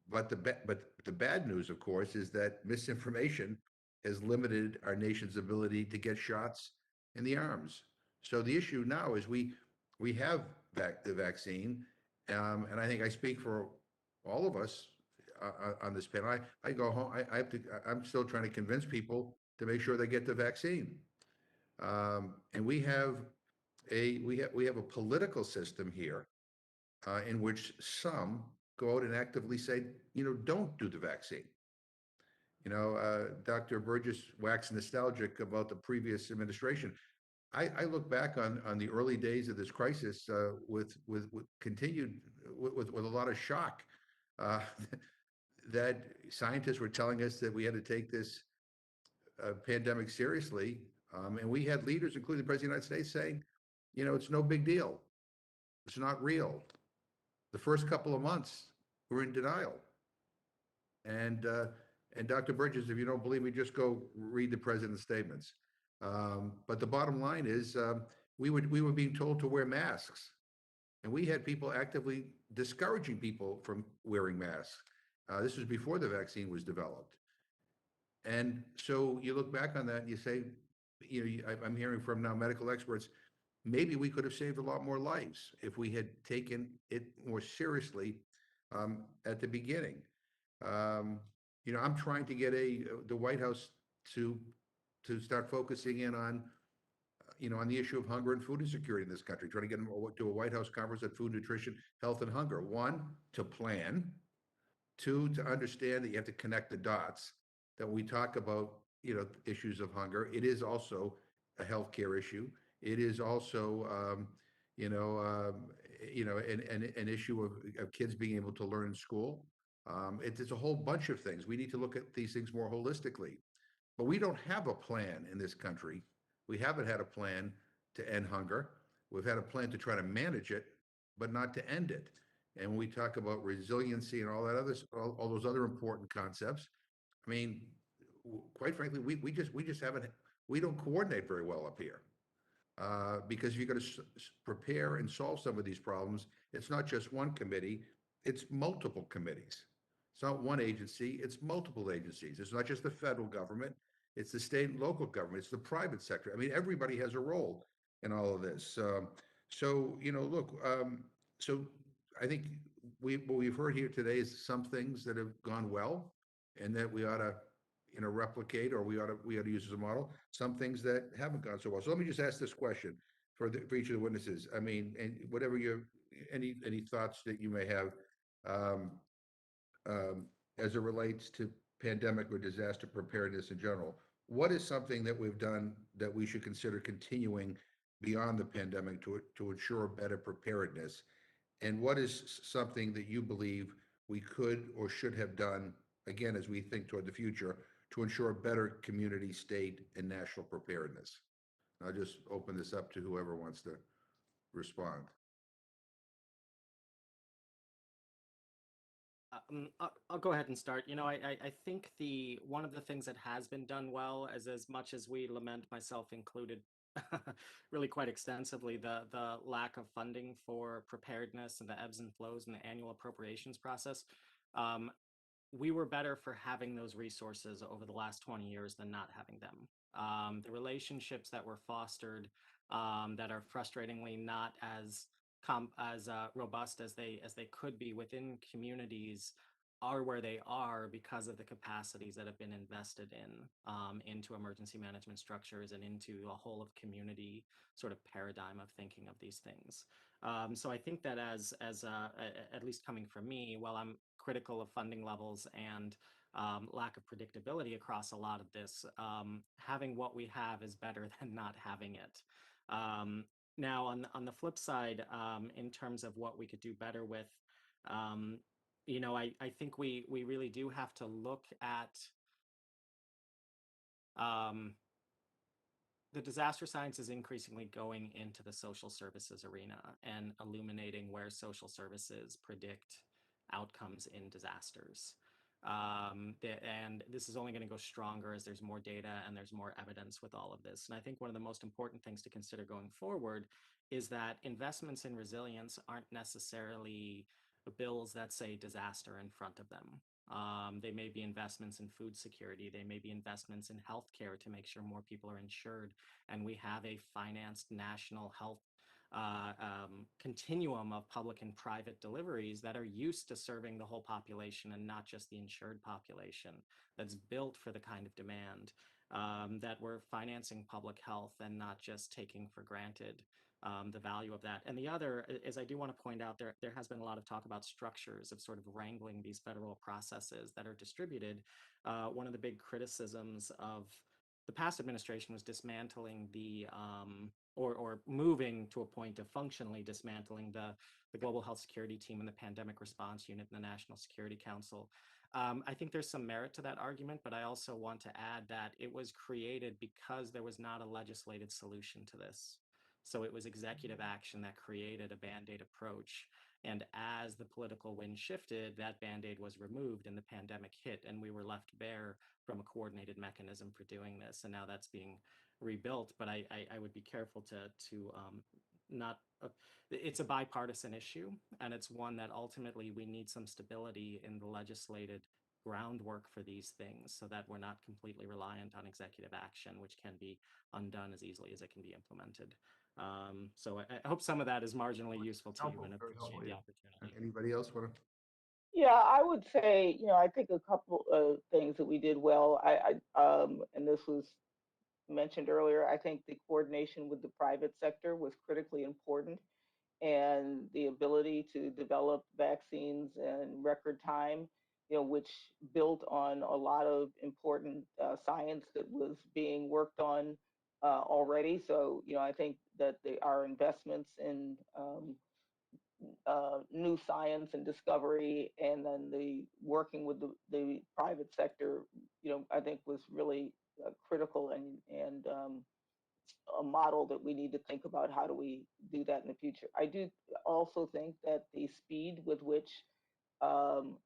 but the bad news, of course, is that misinformation has limited our nation's ability to get shots in the arms. So the issue now is we have the vaccine, and I think I speak for all of us on this panel. I go home. I have to. I'm still trying to convince people to make sure they get the vaccine. And we have a political system here in which some go out and actively say, don't do the vaccine. Dr. Burgess waxed nostalgic about the previous administration. I look back on the early days of this crisis with continued with a lot of shock that scientists were telling us that we had to take this pandemic seriously, and we had leaders, including the President of the United States, saying, it's no big deal, it's not real. The first couple of months, we're in denial. And Dr. Bridges, if you don't believe me, just go read the president's statements. But the bottom line is, we were being told to wear masks, and we had people actively discouraging people from wearing masks. This was before the vaccine was developed. And so you look back on that and you say, I'm hearing from now medical experts, maybe we could have saved a lot more lives if we had taken it more seriously at the beginning. I'm trying to get the White House to start focusing in on the issue of hunger and food insecurity in this country, trying to get them to a White House conference on food, nutrition, health, and hunger. One, to plan. Two, to understand that you have to connect the dots, that when we talk about, issues of hunger, it is also a healthcare issue. It is also, an issue of kids being able to learn in school. It's a whole bunch of things. We need to look at these things more holistically. But we don't have a plan in this country. We haven't had a plan to end hunger. We've had a plan to try to manage it, but not to end it. And when we talk about resiliency and all that all those other important concepts, I mean, quite frankly, we just haven't. We don't coordinate very well up here. Because if you're going to prepare and solve some of these problems, it's not just one committee, it's multiple committees. It's not one agency, it's multiple agencies. It's not just the federal government, it's the state and local government, it's the private sector. I mean, everybody has a role in all of this. So I think what we've heard here today is some things that have gone well and that we ought to replicate, or we ought to use as a model. Some things that haven't gone so well. So let me just ask this question for each of the witnesses. I mean, and whatever any thoughts that you may have as it relates to pandemic or disaster preparedness in general. What is something that we've done that we should consider continuing beyond the pandemic to ensure better preparedness? And what is something that you believe we could or should have done, again, as we think toward the future, to ensure better community, state, and national preparedness? I'll just open this up to whoever wants to respond. I'll go ahead and start. I think one of the things that has been done well, as much as we lament, myself included, really quite extensively, the lack of funding for preparedness and the ebbs and flows in the annual appropriations process. We were better for having those resources over the last 20 years than not having them. The relationships that were fostered that are frustratingly not as robust as they could be within communities are where they are because of the capacities that have been invested into emergency management structures and into a whole of community sort of paradigm of thinking of these things. So I think that as at least coming from me, while I'm critical of funding levels and lack of predictability across a lot of this, having what we have is better than not having it. Now, on the flip side, in terms of what we could do better with, you know, I think we really do have to look at the disaster science is increasingly going into the social services arena and illuminating where social services predict outcomes in disasters. And this is only going to go stronger as there's more data and there's more evidence with all of this. And I think one of the most important things to consider going forward is that investments in resilience aren't necessarily bills that say disaster in front of them. They may be investments in food security. They may be investments in healthcare to make sure more people are insured. And we have a financed national health continuum of public and private deliveries that are used to serving the whole population and not just the insured population, that's built for the kind of demand, that we're financing public health and not just taking for granted the value of that. And the other is, I do want to point out there has been a lot of talk about structures of sort of wrangling these federal processes that are distributed. One of the big criticisms of the past administration was dismantling or moving to a point of functionally dismantling the Global Health Security Team and the Pandemic Response Unit and the National Security Council. I think there's some merit to that argument, but I also want to add that it was created because there was not a legislated solution to this. So it was executive action that created a Band-Aid approach. And as the political wind shifted, that Band-Aid was removed and the pandemic hit, and we were left bare from a coordinated mechanism for doing this. And now that's being rebuilt. But I would be careful to not, it's a bipartisan issue, and it's one that ultimately we need some stability in the legislated groundwork for these things so that we're not completely reliant on executive action, which can be undone as easily as it can be implemented. So I hope some of that is marginally useful to you and Very helpful, appreciate the yeah. opportunity. Anybody else want to? Yeah, I would say, I think a couple of things that we did well. And this was mentioned earlier, I think the coordination with the private sector was critically important, and the ability to develop vaccines in record time, which built on a lot of important science that was being worked on already. So, I think that our investments in new science and discovery, and then the working with the private sector, I think was really critical, and a model that we need to think about how do we do that in the future. I do also think that the speed with which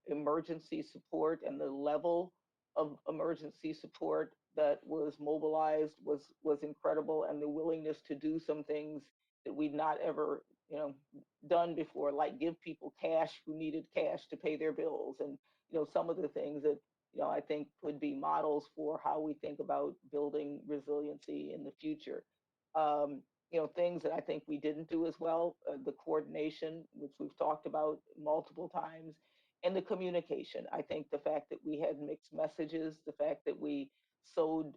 emergency support and the level of emergency support that was mobilized was incredible, and the willingness to do some things that we'd not ever done before, like give people cash who needed cash to pay their bills, and some of the things that I think would be models for how we think about building resiliency in the future. Things that I think we didn't do as well, the coordination, which we've talked about multiple times, and the communication. I think the fact that we had mixed messages, the fact that we sowed,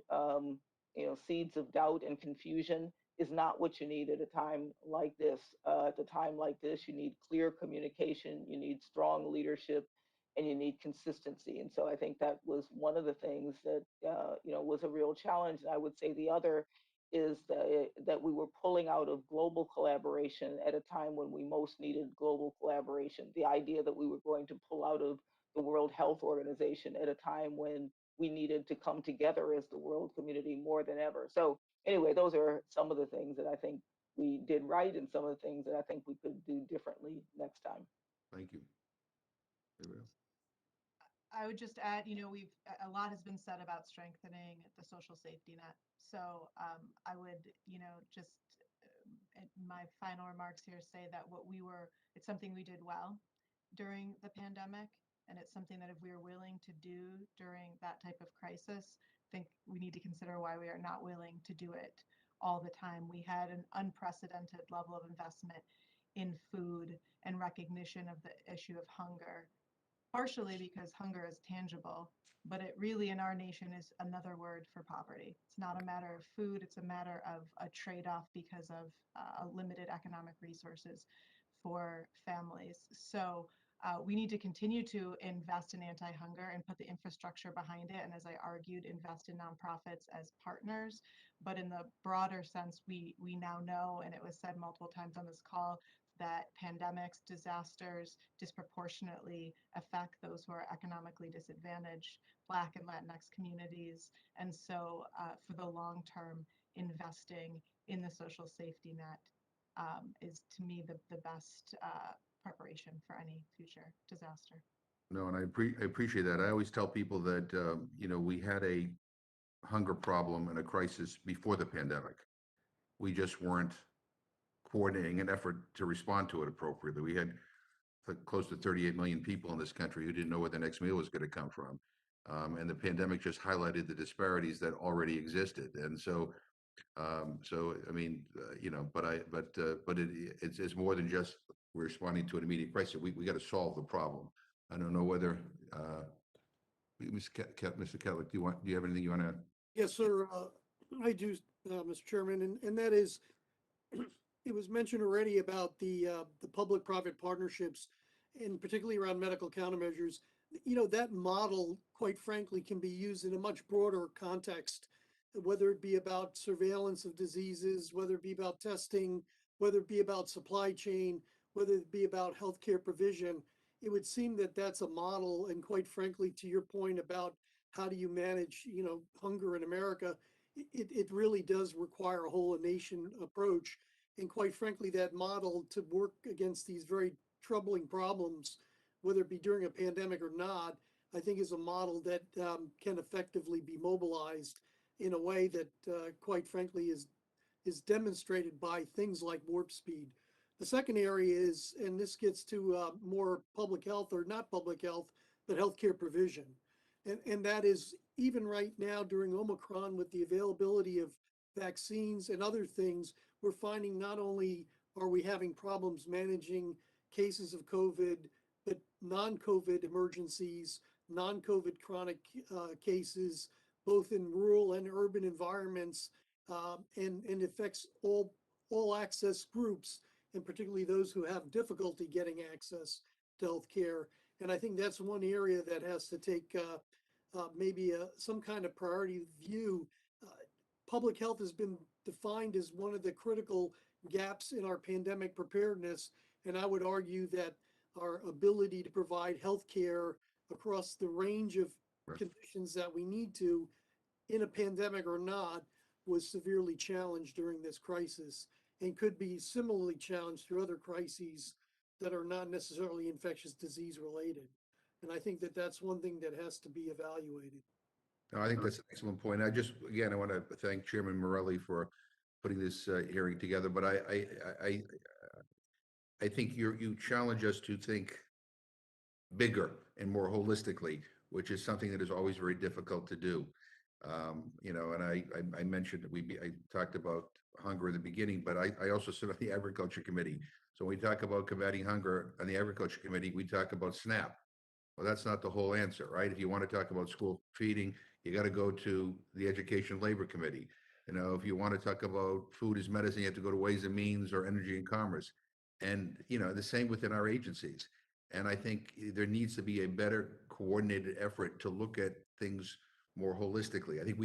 seeds of doubt and confusion is not what you need at a time like this. At a time like this, you need clear communication, you need strong leadership, and you need consistency. And so I think that was one of the things that was a real challenge. And I would say the other is that we were pulling out of global collaboration at a time when we most needed global collaboration. The idea that we were going to pull out of the World Health Organization at a time when we needed to come together as the world community more than ever. So anyway, those are some of the things that I think we did right, and some of the things that I think we could do differently next time. Thank you. Gabriel? I would just add, a lot has been said about strengthening the social safety net. So I would, just in my final remarks here, say that it's something we did well during the pandemic, and it's something that if we are willing to do during that type of crisis, I think we need to consider why we are not willing to do it all the time. We had an unprecedented level of investment in food and recognition of the issue of hunger, partially because hunger is tangible, but it really in our nation is another word for poverty. It's not a matter of food, it's a matter of a trade-off because of limited economic resources for families. So we need to continue to invest in anti-hunger and put the infrastructure behind it. And as I argued, invest in nonprofits as partners. But in the broader sense, we now know, and it was said multiple times on this call, that pandemics, disasters disproportionately affect those who are economically disadvantaged, Black and Latinx communities. And so for the long term, investing in the social safety net is, to me, the best preparation for any future disaster. No, and I appreciate that. I always tell people that, you know, we had a hunger problem and a crisis before the pandemic. We just weren't coordinating an effort to respond to it appropriately. We had close to 38 million people in this country who didn't know where the next meal was going to come from. And the pandemic just highlighted the disparities that already existed. And so, I mean, you know, but it's more than just responding to an immediate crisis. We got to solve the problem. I don't know whether, Mr. Kelly, do you have anything you want to? Yes, sir. I do, Mr. Chairman, and that is, it was mentioned already about the public-private partnerships, and particularly around medical countermeasures. You know, that model, quite frankly, can be used in a much broader context, whether it be about surveillance of diseases, whether it be about testing, whether it be about supply chain, whether it be about healthcare provision. It would seem that that's a model, and quite frankly, to your point about how do you manage, you know, hunger in America, it really does require a whole nation approach. And quite frankly, that model to work against these very troubling problems, whether it be during a pandemic or not, I think is a model that can effectively be mobilized in a way that, quite frankly, is demonstrated by things like warp speed. The second area is, and this gets to more public health, or not public health, but healthcare provision. And that is, even right now during Omicron, with the availability of vaccines and other things, we're finding not only are we having problems managing cases of COVID, but non-COVID emergencies, non-COVID chronic cases, both in rural and urban environments, and affects all access groups, and particularly those who have difficulty getting access to healthcare. And I think that's one area that has to take maybe some kind of priority view. Public health has been defined as one of the critical gaps in our pandemic preparedness. And I would argue that our ability to provide health care across the range of conditions that we need to, in a pandemic or not, was severely challenged during this crisis, and could be similarly challenged through other crises that are not necessarily infectious disease related. And I think that that's one thing that has to be evaluated. No, I think that's an excellent point. Again, I want to thank Chairman Morelli for putting this hearing together, but I think you challenge us to think bigger and more holistically, which is something that is always very difficult to do. You know, and I mentioned I talked about hunger in the beginning, but I also sit on the Agriculture Committee. So when we talk about combating hunger on the Agriculture Committee, we talk about SNAP. Well, that's not the whole answer, right? If you want to talk about school feeding, you got to go to the Education Labor Committee. You know, if you want to talk about food as medicine, you have to go to Ways and Means or Energy and Commerce. And, you know, the same within our agencies. And I think there needs to be a better coordinated effort to look at things more holistically. I think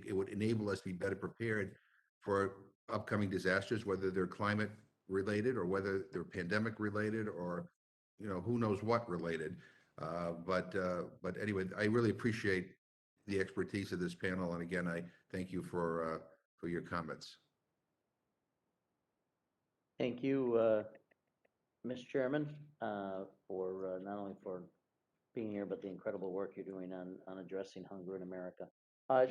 it would enable us to be better prepared for upcoming disasters, whether they're climate related or whether they're pandemic related or, you know, who knows what related. But anyway, I really appreciate the expertise of this panel. And again, I thank you for your comments. Thank you, Mr. Chairman, for not only for being here, but the incredible work you're doing on addressing hunger in America.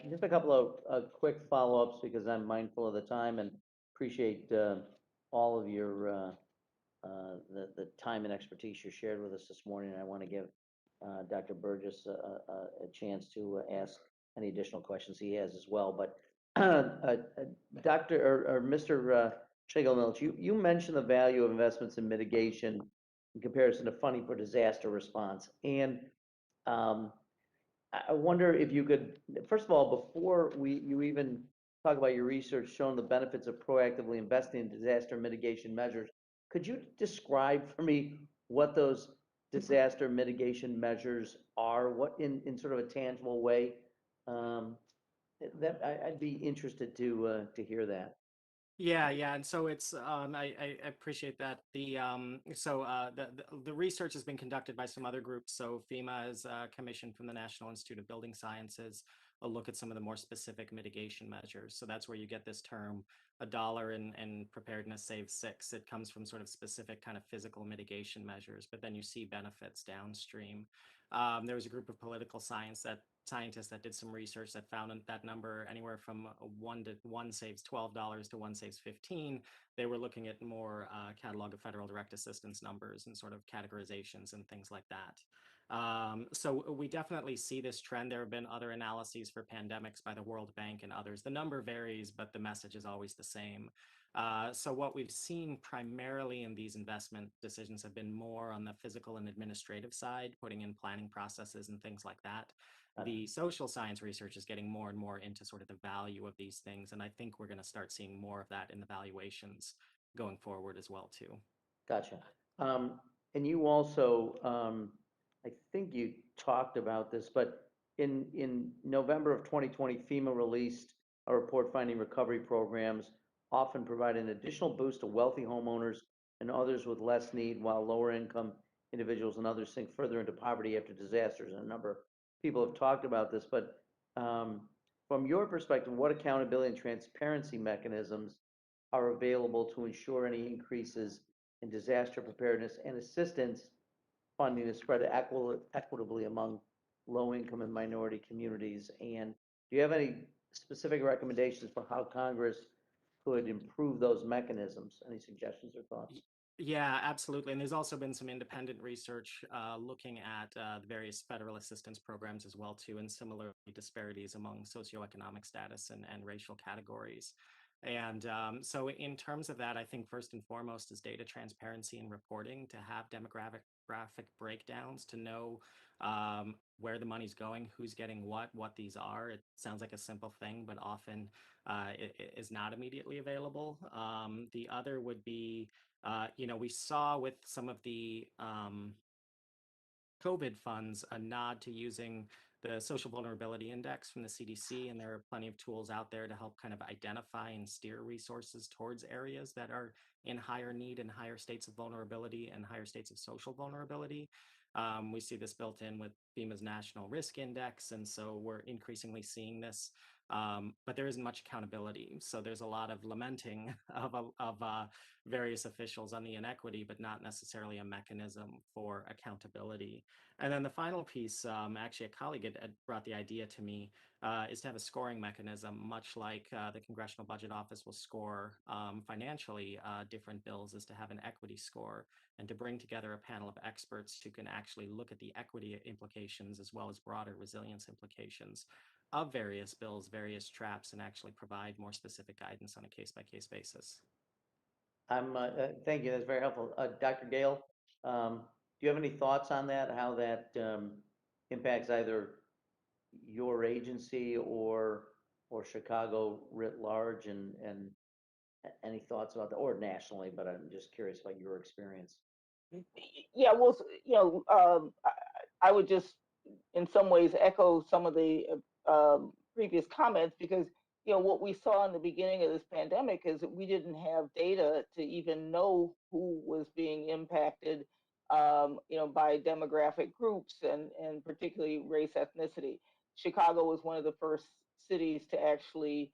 Just a couple of quick follow-ups, because I'm mindful of the time and appreciate all of your the time and expertise you shared with us this morning. I want to give Dr. Burgess a chance to ask any additional questions he has as well. But Dr. or Mr. Schlegel-Milch, you mentioned the value of investments in mitigation in comparison to funding for disaster response. And I wonder if you could, first of all, before you even talk about your research showing the benefits of proactively investing in disaster mitigation measures, could you describe for me what those disaster mitigation measures are, what in sort of a tangible way? That I'd be interested to hear that. Yeah, and so it's I appreciate that. The research has been conducted by some other groups. So FEMA is commissioned from the National Institute of Building Sciences a look at some of the more specific mitigation measures. So that's where you get this term, $1 in preparedness saves 6. It comes from sort of specific kind of physical mitigation measures, but then you see benefits downstream. There was a group of political scientists that did some research that found that number anywhere from one saves $12 to one saves 15. They were looking at more catalog of federal direct assistance numbers and sort of categorizations and things like that. So we definitely see this trend. There have been other analyses for pandemics by the World Bank and others. The number varies, but the message is always the same. So what we've seen primarily in these investment decisions have been more on the physical and administrative side, putting in planning processes and things like that. The social science research is getting more and more into sort of the value of these things. And I think we're going to start seeing more of that in the valuations going forward as well, too. Gotcha. And you also, I think you talked about this, but in November of 2020, FEMA released a report finding recovery programs often provide an additional boost to wealthy homeowners and others with less need, while lower income individuals and others sink further into poverty after disasters. And a number of people have talked about this, but from your perspective, what accountability and transparency mechanisms are available to ensure any increases in disaster preparedness and assistance funding is spread equitably among low-income and minority communities? And do you have any specific recommendations for how Congress could improve those mechanisms? Any suggestions or thoughts? Yeah, absolutely. And there's also been some independent research looking at the various federal assistance programs as well, too, and similar disparities among socioeconomic status and racial categories. And so in terms of that, I think first and foremost is data transparency and reporting, to have demographic graphic breakdowns, to know where the money's going, who's getting what these are. It sounds like a simple thing, but often it is not immediately available. The other would be, we saw with some of the COVID funds a nod to using the Social Vulnerability Index from the CDC, and there are plenty of tools out there to help kind of identify and steer resources towards areas that are in higher need and higher states of vulnerability and higher states of social vulnerability. We see this built in with FEMA's National Risk Index, and so we're increasingly seeing this. But there isn't much accountability. So there's a lot of lamenting of various officials on the inequity, but not necessarily a mechanism for accountability. And then the final piece, actually, a colleague had brought the idea to me, is to have a scoring mechanism, much like the Congressional Budget Office will score financially different bills, is to have an equity score and to bring together a panel of experts who can actually look at the equity implications as well as broader resilience implications of various bills, various traps, and actually provide more specific guidance on a case-by-case basis. Thank you, that's very helpful. Dr. Gale, do you have any thoughts on that, how that impacts either your agency or Chicago writ large, and any thoughts about that, or nationally, but I'm just curious about your experience. Yeah, well, I would just in some ways echo some of the previous comments, because what we saw in the beginning of this pandemic is that we didn't have data to even know who was being impacted by demographic groups, and particularly race, ethnicity. Chicago was one of the first cities to actually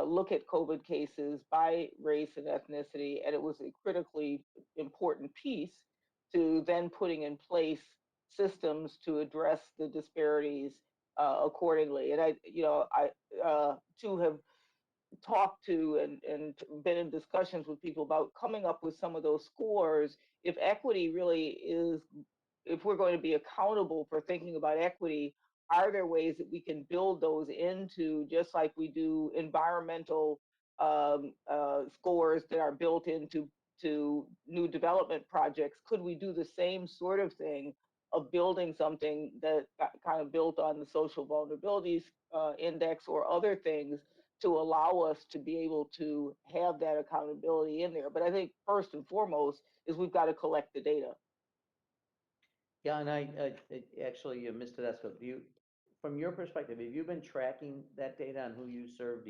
look at COVID cases by race and ethnicity, and it was a critically important piece to then putting in place systems to address the disparities accordingly. And I too have talked to and been in discussions with people about coming up with some of those scores. If equity really is, if we're going to be accountable for thinking about equity, are there ways that we can build those into, just like we do environmental scores that are built into new development projects? Could we do the same sort of thing of building something that got kind of built on the social vulnerabilities index or other things to allow us to be able to have that accountability in there? But I think first and foremost is we've got to collect the data. Yeah, and actually, Ms. Tedesco, from your perspective, have you been tracking that data on who you serve?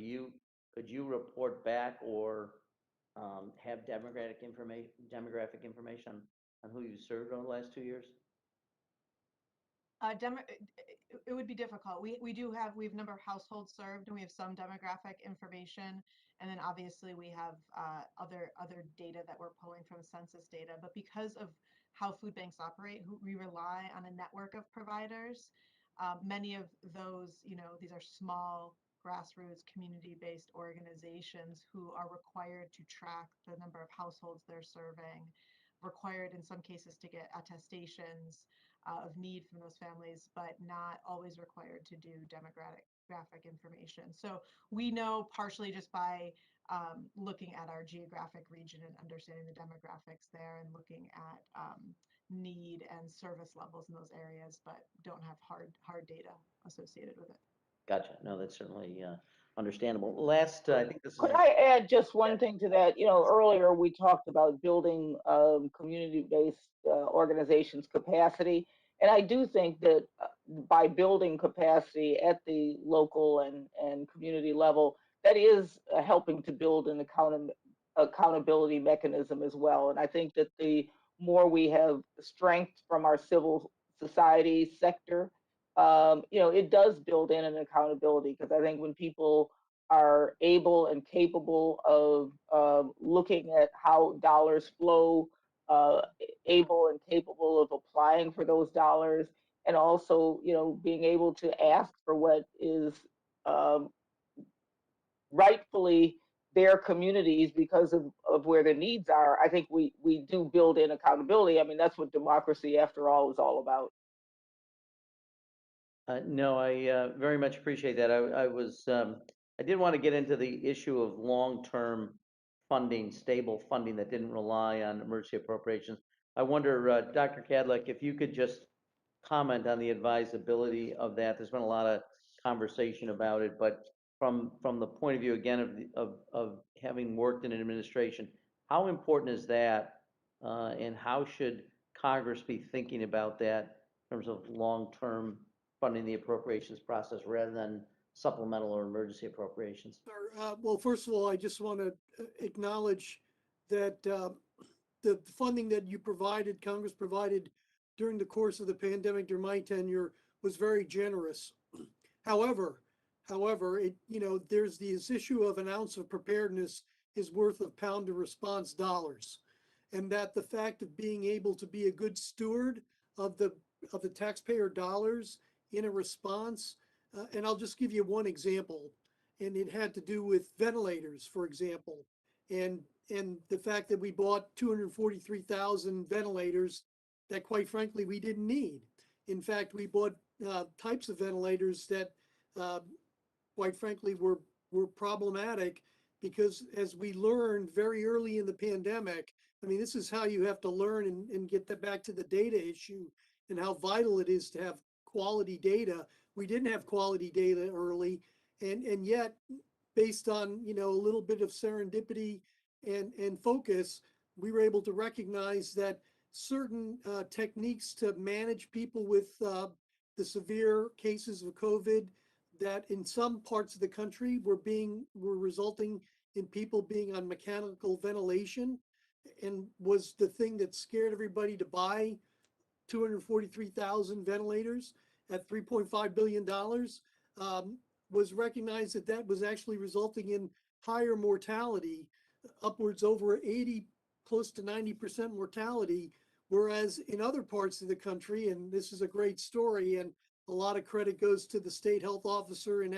Could you report back or have demographic information on who you served over the last 2 years? It would be difficult. We have number of households served, and we have some demographic information, and then obviously we have other data that we're pulling from census data. But because of how food banks operate, we rely on a network of providers. Many of those, these are small grassroots community-based organizations who are required to track the number of households they're serving, required in some cases to get attestations of need from those families, but not always required to do demographic information. So we know partially just by looking at our geographic region and understanding the demographics there and looking at need and service levels in those areas, but don't have hard data associated with it. Gotcha. No, that's certainly understandable. Last, I think this is. Could I add just one thing to that? Earlier we talked about building community-based organizations' capacity. And I do think that by building capacity at the local and community level, that is helping to build an accountability mechanism as well. And I think that the more we have strength from our civil society sector, it does build in an accountability, because I think when people are able and capable of looking at how dollars flow, able and capable of applying for those dollars, and also, being able to ask for what is rightfully their communities because of where their needs are. I think we do build in accountability. I mean, that's what democracy, after all, is all about. No, I very much appreciate that. I did want to get into the issue of long-term funding, stable funding that didn't rely on emergency appropriations. I wonder, Dr. Cadlick, if you could just comment on the advisability of that. There's been a lot of conversation about it, but from the point of view, again, of having worked in an administration, how important is that, and how should Congress be thinking about that in terms of long-term funding the appropriations process rather than supplemental or emergency appropriations? Well, first of all, I just want to acknowledge that the funding that you provided, Congress provided during the course of the pandemic during my tenure, was very generous. However, there's this issue of an ounce of preparedness is worth a pound of response dollars, and that the fact of being able to be a good steward of the taxpayer dollars in a response. And I'll just give you one example, and it had to do with ventilators, for example, and the fact that we bought 243,000 ventilators that, quite frankly, we didn't need. In fact, we bought types of ventilators that, quite frankly, were problematic, because as we learned very early in the pandemic, I mean, this is how you have to learn and get back to the data issue and how vital it is to have quality data. We didn't have quality data early, and yet, based on a little bit of serendipity and focus, we were able to recognize that certain techniques to manage people with the severe cases of COVID, that in some parts of the country were resulting in people being on mechanical ventilation, and was the thing that scared everybody to buy 243,000 ventilators at $3.5 billion, was recognized that was actually resulting in higher mortality, upwards over 80, close to 90% mortality. Whereas in other parts of the country, and this is a great story, and a lot of credit goes to the state health officer in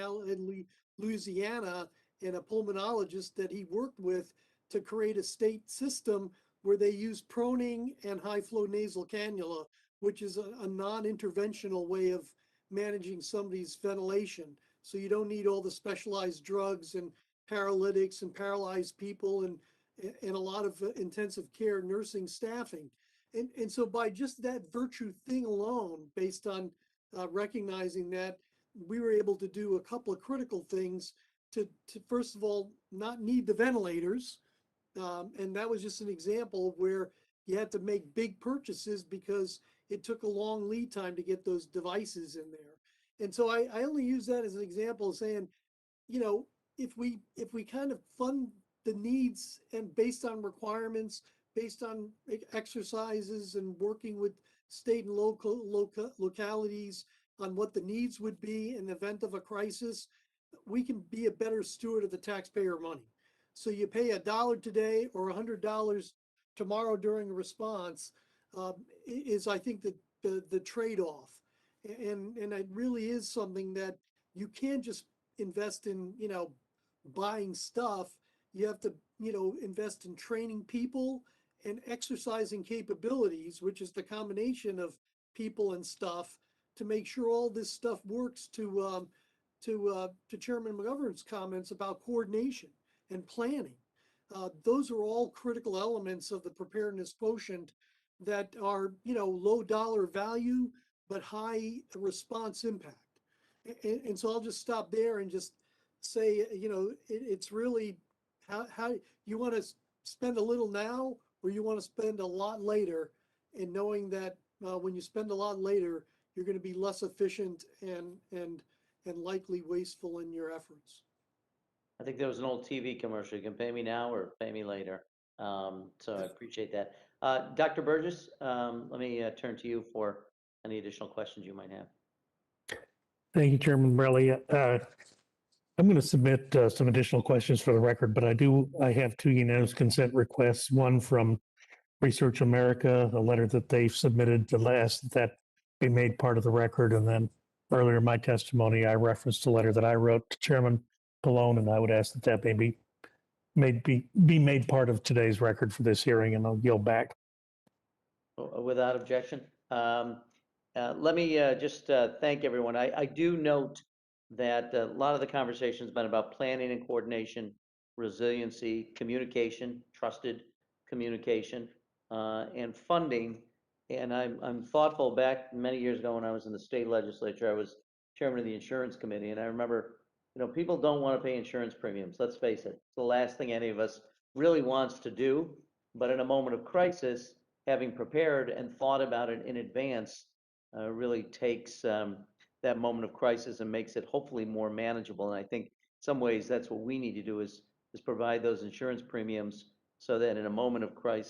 Louisiana and a pulmonologist that he worked with to create a state system where they use proning and high flow nasal cannula, which is a non-interventional way of managing somebody's ventilation. So you don't need all the specialized drugs and paralytics and paralyzed people and a lot of intensive care nursing staffing. And so by just that virtue thing alone, based on recognizing that, we were able to do a couple of critical things to first of all, not need the ventilators. And that was just an example where you had to make big purchases because it took a long lead time to get those devices in there. And so I only use that as an example of saying, if we kind of fund the needs and based on requirements, based on exercises and working with state and localities on what the needs would be in the event of a crisis, we can be a better steward of the taxpayer money. So you pay $1 today or $100 tomorrow during a response is, I think, the trade-off. And it really is something that you can't just invest in, buying stuff. You have to, invest in training people and exercising capabilities, which is the combination of people and stuff, to make sure all this stuff works to Chairman McGovern's comments about coordination and planning. Those are all critical elements of the preparedness quotient that are, low dollar value, but high response impact. And so I'll just stop there and just say, it's really how you want to spend a little now, or you want to spend a lot later, and knowing that when you spend a lot later, you're going to be less efficient and likely wasteful in your efforts. I think there was an old TV commercial, you can pay me now or pay me later. So I appreciate that. Dr. Burgess, let me turn to you for any additional questions you might have. Thank you, Chairman Morelli. I'm going to submit some additional questions for the record, but I have two unanimous consent requests. One from Research America, a letter that they've submitted to ask that be made part of the record. And then earlier in my testimony, I referenced a letter that I wrote to Chairman Pallone, and I would ask that be made part of today's record for this hearing, and I'll yield back. Without objection. Let me just thank everyone. I do note that a lot of the conversation has been about planning and coordination, resiliency, communication, trusted communication, and funding. And I'm thoughtful. Back many years ago when I was in the state legislature, I was chairman of the insurance committee, and I remember, people don't want to pay insurance premiums. Let's face it, it's the last thing any of us really wants to do. But in a moment of crisis, having prepared and thought about it in advance really takes that moment of crisis and makes it hopefully more manageable. And I think in some ways that's what we need to do is provide those insurance premiums so that in a moment of crisis,